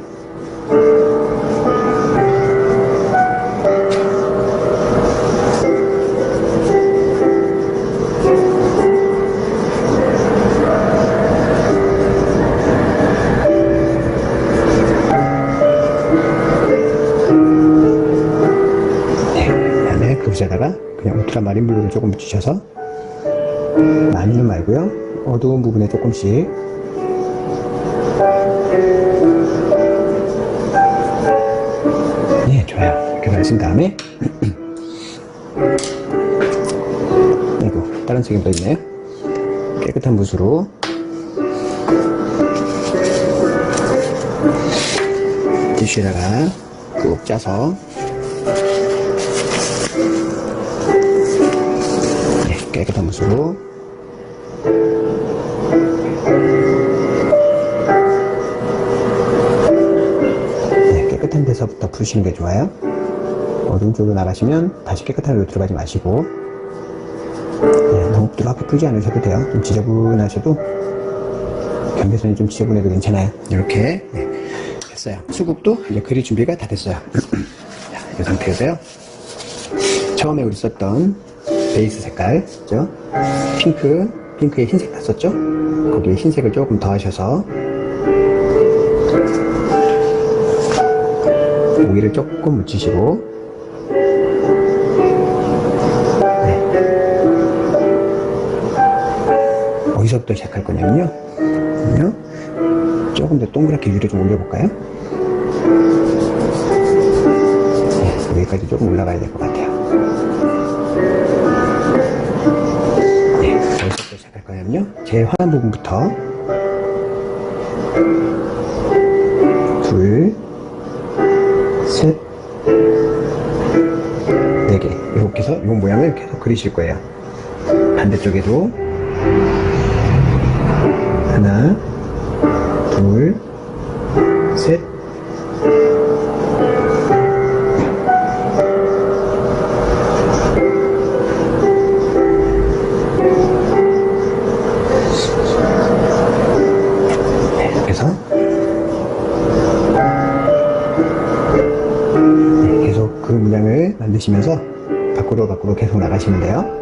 그다음에 그릇에다가 그냥 울트라마린 블루를 조금 묻히셔서 많이는 말고요. 어두운 부분에 조금씩 네, 좋아요. 이렇게 마신 다음에 아이고, 다른 색이 묻어있네요. 깨끗한 붓으로 티슈에다가 꾹 짜서 깨끗한 붓으로 깨끗한 데서부터 푸시는 게 좋아요. 어두운 쪽으로 나가시면 다시 깨끗한 데로 들어가지 마시고 너무 부드럽게 풀지 않으셔도 돼요. 좀 지저분하셔도 경계선이 좀 지저분해도 괜찮아요. 이렇게 됐어요. 수국도 이제 그릴 준비가 다 됐어요. 자, 이 상태에서요. 처음에 우리 썼던 베이스 색깔 죠? 핑크에 흰색 다 썼죠? 거기에 흰색을 조금 더 하셔서 고기를 조금 묻히시고 어디서부터 시작할 거냐면요. 조금 더 동그랗게 위로 좀 올려볼까요? 여기까지 조금 올라가야 될 것 같아요. 어디서부터 시작할 거냐면요. 제일 환한 부분부터 둘, 셋, 네 개 이렇게 해서 이 모양을 계속 그리실 거예요. 반대쪽에도 하나, 둘, 셋, 이렇게 해서 계속 그 문양을 만드시면서 밖으로 계속 나가시면 돼요.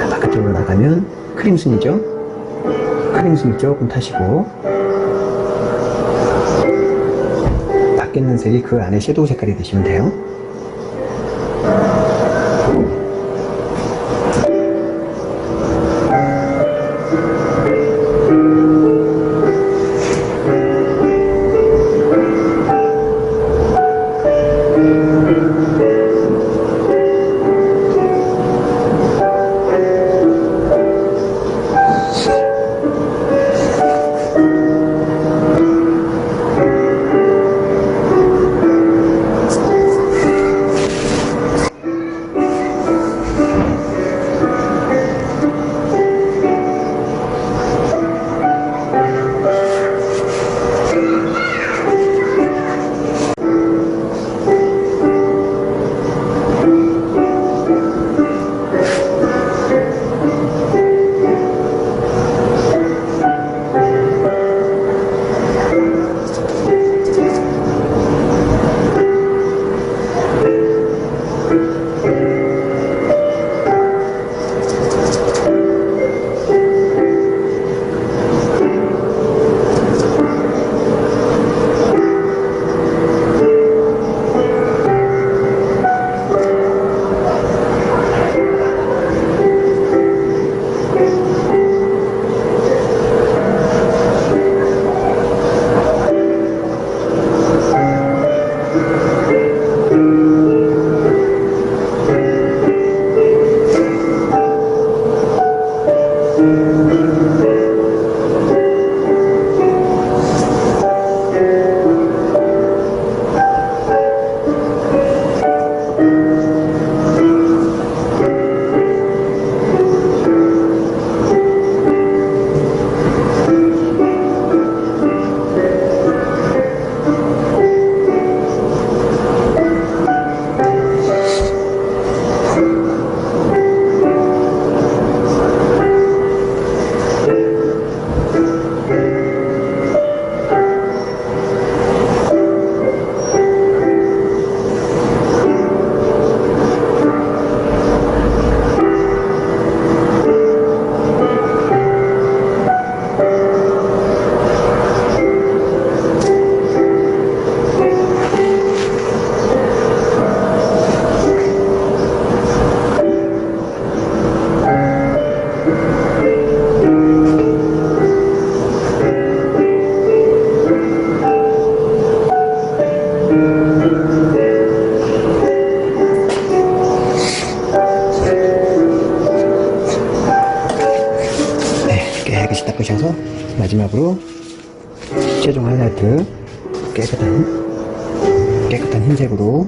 바깥쪽으로 나가면 크림슨이죠. 크림슨 조금 타시고 밖에 있는 색이 그 안에 섀도우 색깔이 되시면 돼요. 닦으셔서 마지막으로 최종 하이라이트 깨끗한 흰색으로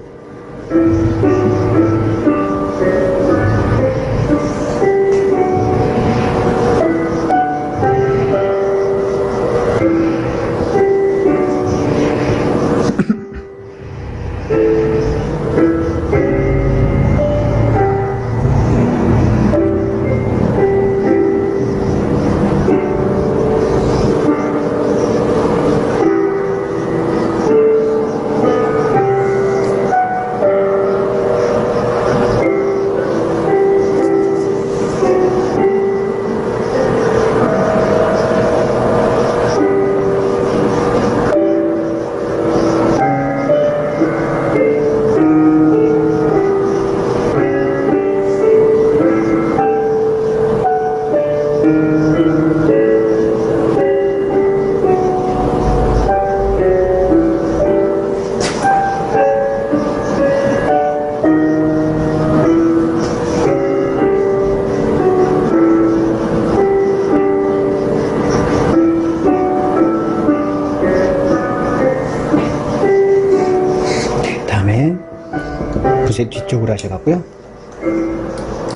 붓의 뒤쪽으로 하셔갖고요.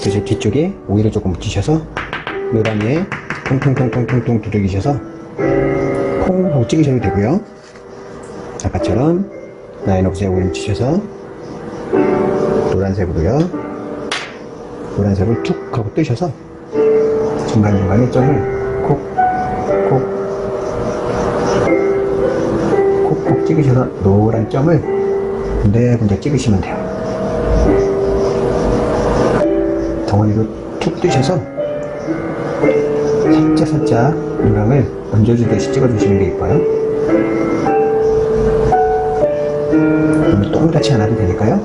붓의 뒤쪽에 오일을 조금 묻히셔서 노랑에 통통통통통통 두들기셔서 콩 하고 찍으셔도 되고요. 아까처럼 라인업스에 오일 묻히셔서 노란색으로요. 노란색을 툭 하고 뜨셔서 중간중간에 점을 콕콕 찍으셔서 노란 점을 군데군데 찍으시면 돼요. 덩어리로 툭 뜨셔서 살짝 노랑을 얹어주듯이 찍어주시는 게 이뻐요. 너무 동그랗지 않아도 되니까요.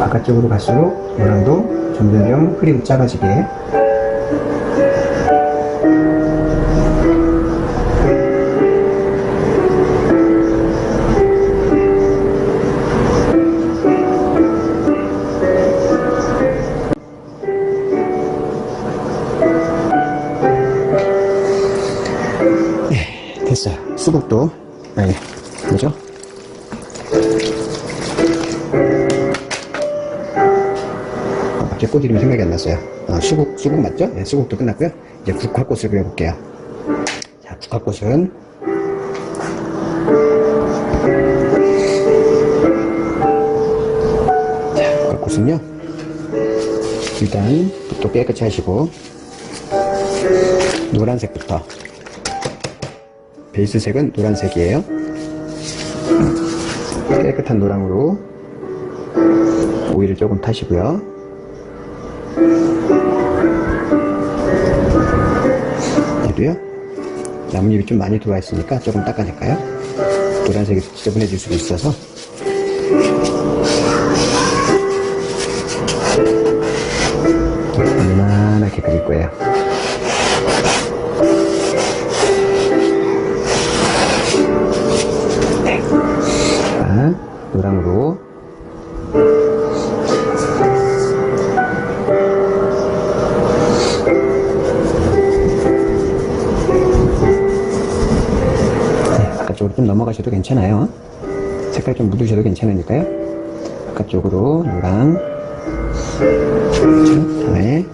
바깥쪽으로 갈수록 노랑도 점점 흐리고 작아지게 됐어요. 수국도 뭐죠? 갑자기 꽃 이름이 생각이 안 났어요. 수국 맞죠? 네, 수국도 끝났고요. 이제 국화꽃을 그려볼게요. 자, 국화꽃은 국화꽃은요, 일단 붓도 깨끗이 하시고 노란색부터, 베이스색은 노란색이에요. 깨끗한 노랑으로 오일을 조금 타시고요. 얘도요, 나뭇잎이 좀 많이 들어와 있으니까 조금 닦아낼까요? 노란색이 지저분해질 수도 있어서 이만하게 그릴 거예요. 노랑으로 바깥쪽으로 좀 넘어가셔도 괜찮아요. 색깔 좀 묻으셔도 괜찮으니까요. 바깥쪽으로 노랑, 다음에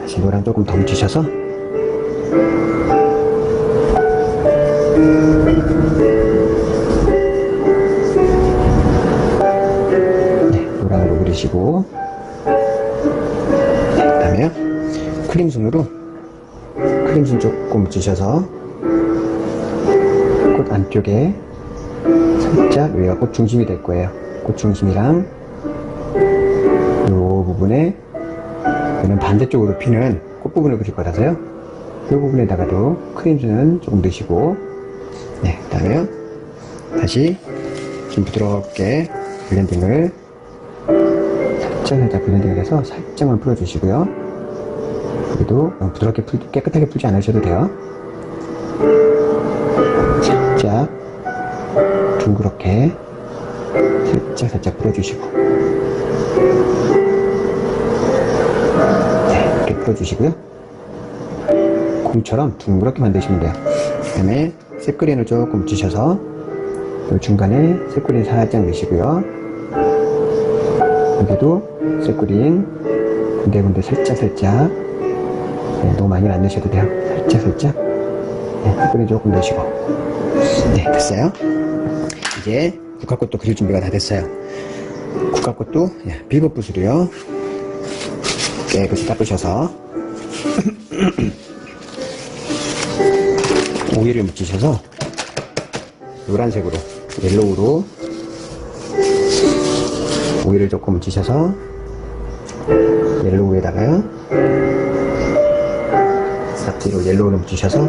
다시 노랑 조금 더 묻히셔서 노랑으로 그리시고, 그 다음에요, 크림순으로 크림순 조금 묻히셔서 꽃 안쪽에 살짝, 여기가 꽃 중심이 될 거예요. 꽃 중심이랑 요 부분에, 얘는 반대쪽으로 피는 꽃 부분을 그릴 거라서요, 이 부분에다가도 크림순은 조금 넣으시고, 네, 그 다음에요, 다시 좀 부드럽게 블렌딩을 살짝 블렌딩을 해서 살짝만 풀어주시고요. 여기도 너무 부드럽게 깨끗하게 풀지 않으셔도 돼요. 살짝 둥그렇게 살짝 풀어주시고, 네, 이렇게 풀어주시고요. 그 공처럼 둥그렇게 만드시면 돼요. 그 다음에 셋그린을 조금 묻히셔서 또 중간에 셋그린 살짝 넣으시고요. 여기도 셋그린 군데군데 살짝 네, 너무 많이는 안 넣으셔도 돼요. 살짝 네, 셋그린 조금 넣으시고 네, 됐어요. 이제 국화꽃도 그릴 준비가 다 됐어요. 국화꽃도 빌것붓으로요 깨끗이 닦으셔서 오일을 묻히셔서 노란색으로 옐로우로 오일을 조금 묻히셔서 옐로우에다가요 싹지로 옐로우를 묻히셔서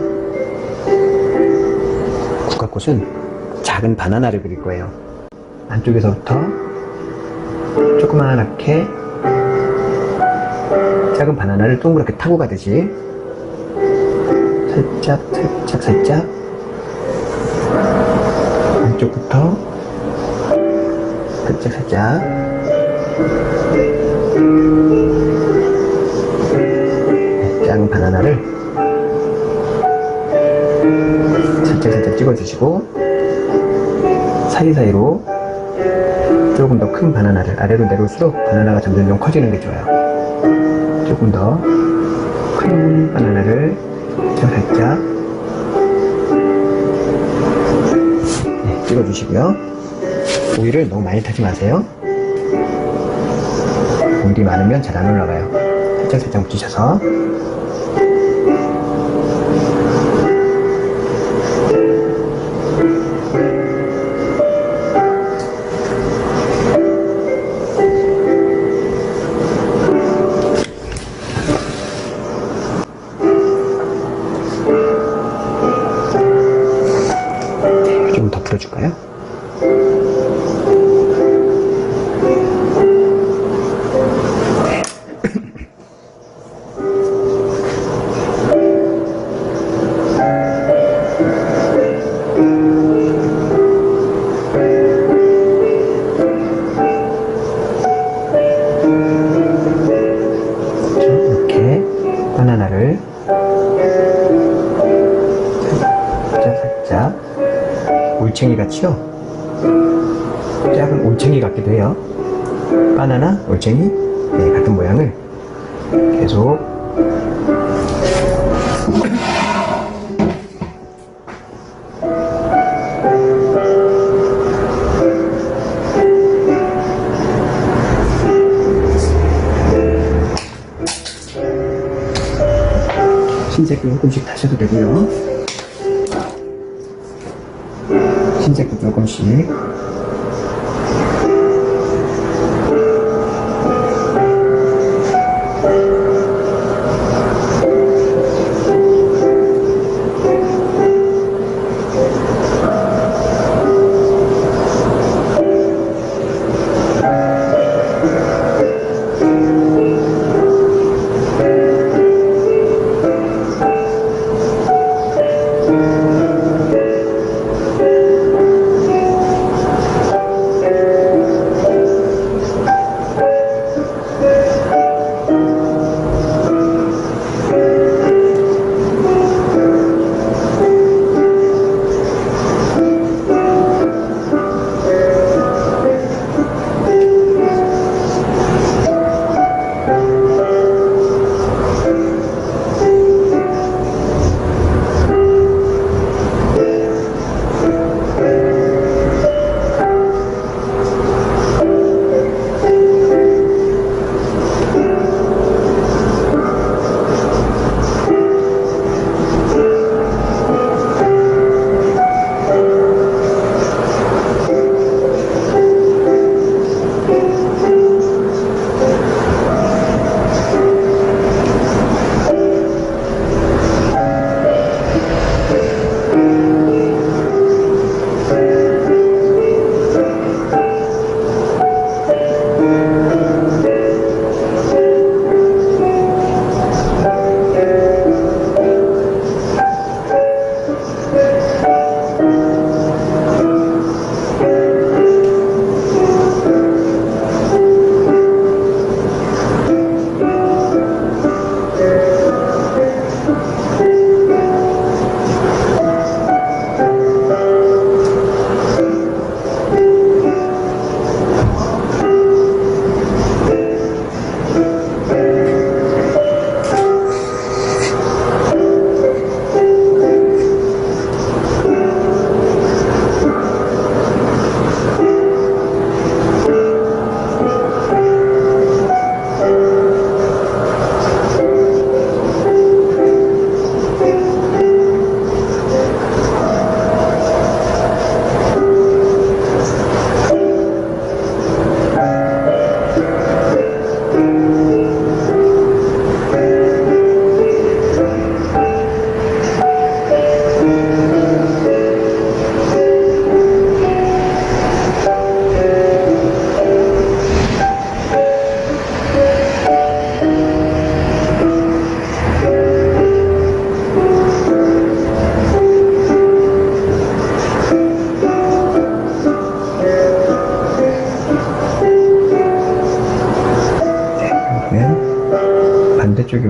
국화꽃은 작은 바나나를 그릴 거예요. 안쪽에서부터 조그맣게 작은 바나나를 동그랗게 타고 가듯이 살짝 안쪽부터 살짝 작은 바나나를 살짝 찍어주시고 사이사이로 조금 더 큰 바나나를 아래로 내려올수록 바나나가 점점 커지는 게 좋아요. 조금 더 큰 바나나를 살짝 찍어주시고요. 오일을 너무 많이 타지 마세요. 오일이 많으면 잘 안 올라가요. 살짝 묻히셔서 좀 더 풀어줄까요? 이렇게 바나나를 살짝 올챙이 같이요. 작은 올챙이 같기도 해요. 바나나, 올챙이 같은 모양을 계속 흰색도 조금씩 타셔도 되고요. 흰색도 조금씩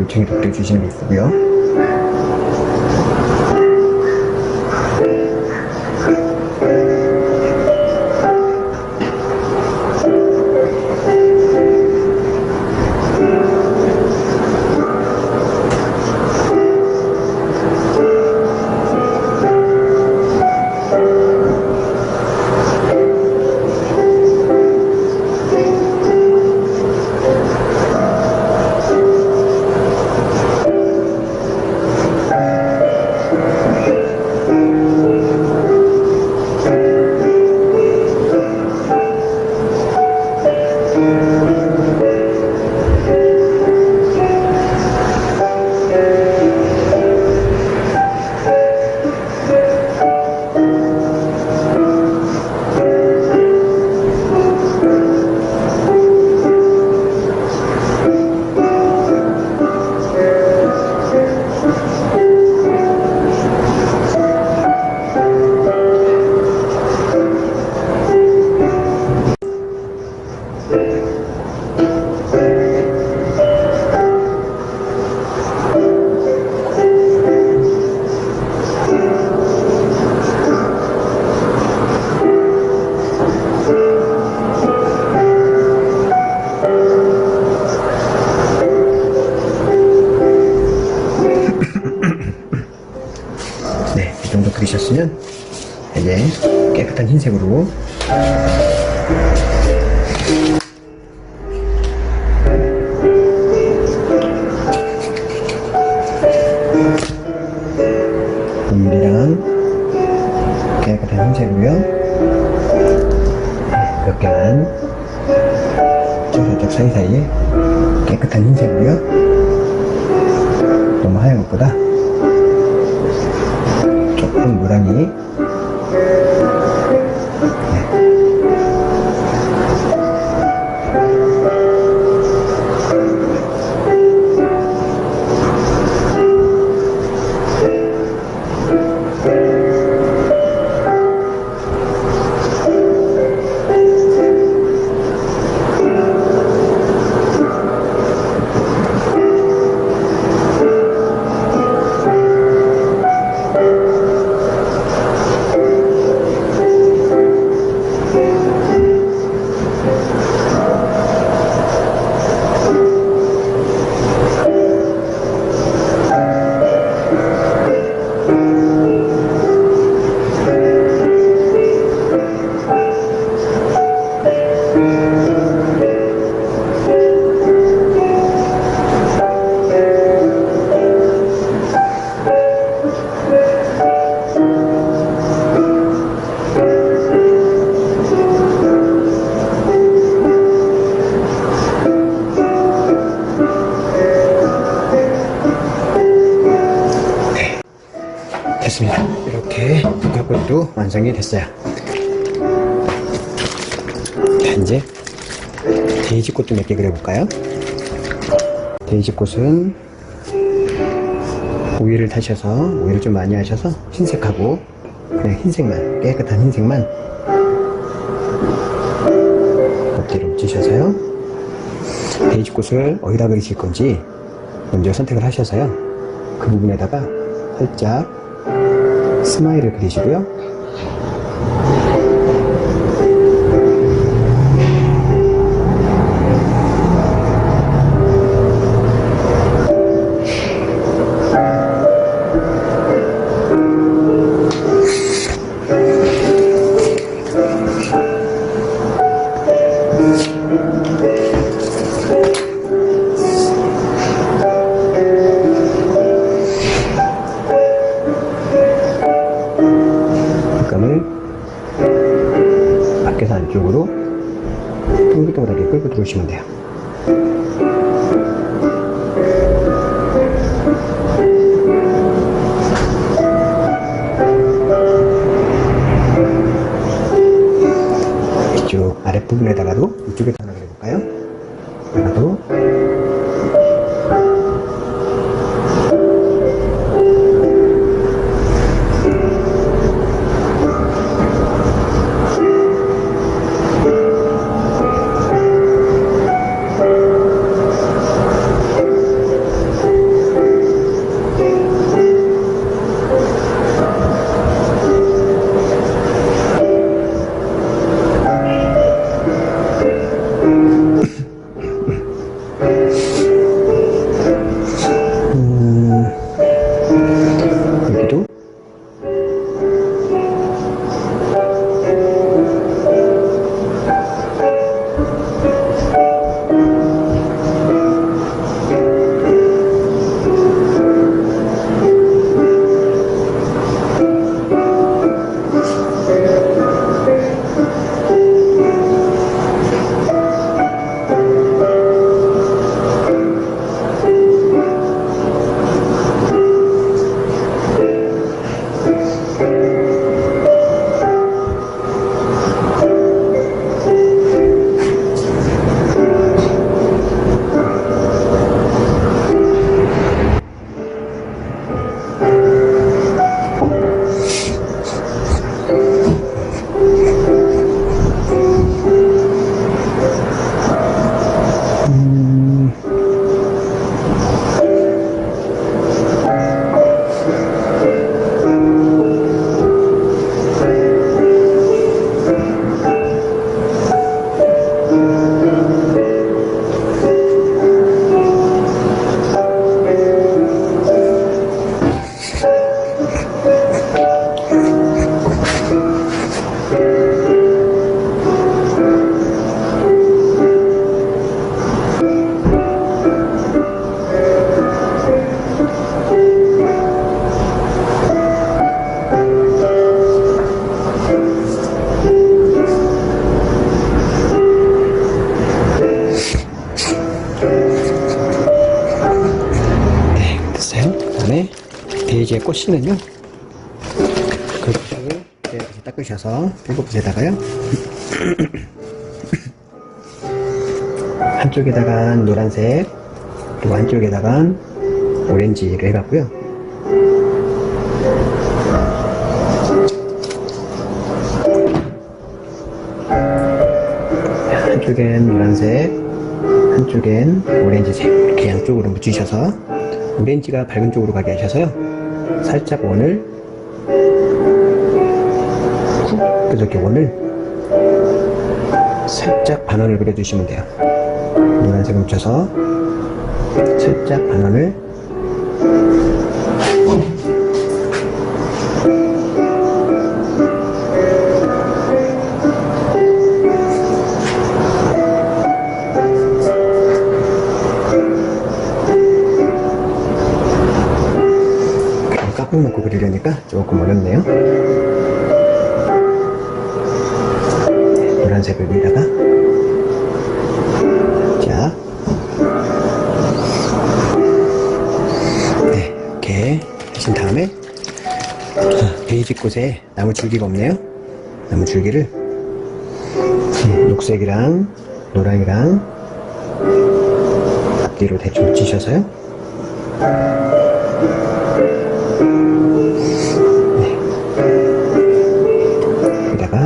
올챙이 독도 주시는 게 있고요. 네, 이 정도 그리셨으면 이제 깨끗한 흰색으로 물이랑 깨끗한 흰색으로요. 몇 개만 저쪽 사이사이에 깨끗한 흰색으로요. 너무 하얀 것보다 조금 노랑이 됐습니다. 이렇게 북화꽃도 완성이 됐어요. 자, 이제 데이지꽃도 몇 개 그려볼까요? 데이지꽃은 오일을 타셔서 오일을 좀 많이 하셔서 흰색하고 그냥 흰색만, 깨끗한 흰색만 껍질을 묻히셔서요. 데이지꽃을 어디다 그리실 건지 먼저 선택을 하셔서요. 그 부분에다가 살짝 스마일을 그리시고요. 밖에서 안쪽으로 둥글둥글하게 끌고 들어오시면 돼요. 이쪽 아랫부분에다가도 이쪽에서 하나 그려볼까요? 여기도 다음에 베이지의 꽃씨는요, 그릇을 이렇게 닦으셔서 필요붓에다가요 한쪽에다가 노란색, 그리고 한쪽에다가 오렌지를 해갖고요. 한쪽엔 노란색, 한쪽엔 오렌지색 이렇게 양쪽으로 묻히셔서 오렌지가 밝은 쪽으로 가게 하셔서요. 살짝 원을 쿡 이렇게 원을 살짝 반원을 그려주시면 돼요. 노란색 묻혀서 살짝 반원을 까꿍 놓고 그리려니까 조금 어렵네요. 노란색을 위에다가 자, 네, 이렇게 하신 다음에 베이지 꽃에 나무 줄기가 없네요. 나무 줄기를 녹색이랑 노랑이랑 앞뒤로 대충 묻히셔서요. 네. 여기다가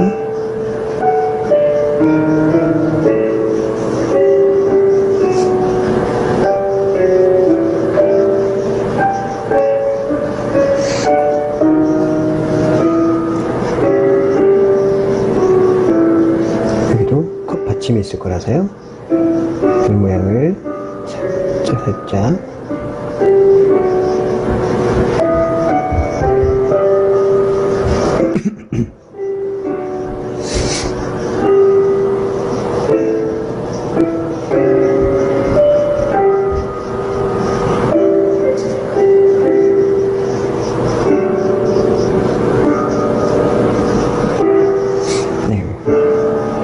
여기도 컵 받침이 있을 거라서요. 별 모양을 살짝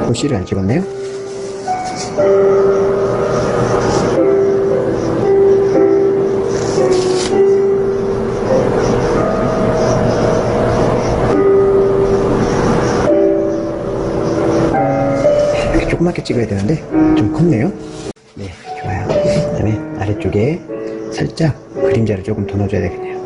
글씨를 안 찍었네요. 이렇게 조그맣게 찍어야 되는데 좀 컸네요. 네, 좋아요. 그 다음에 아래쪽에 살짝 그림자를 조금 더 넣어줘야 되겠네요.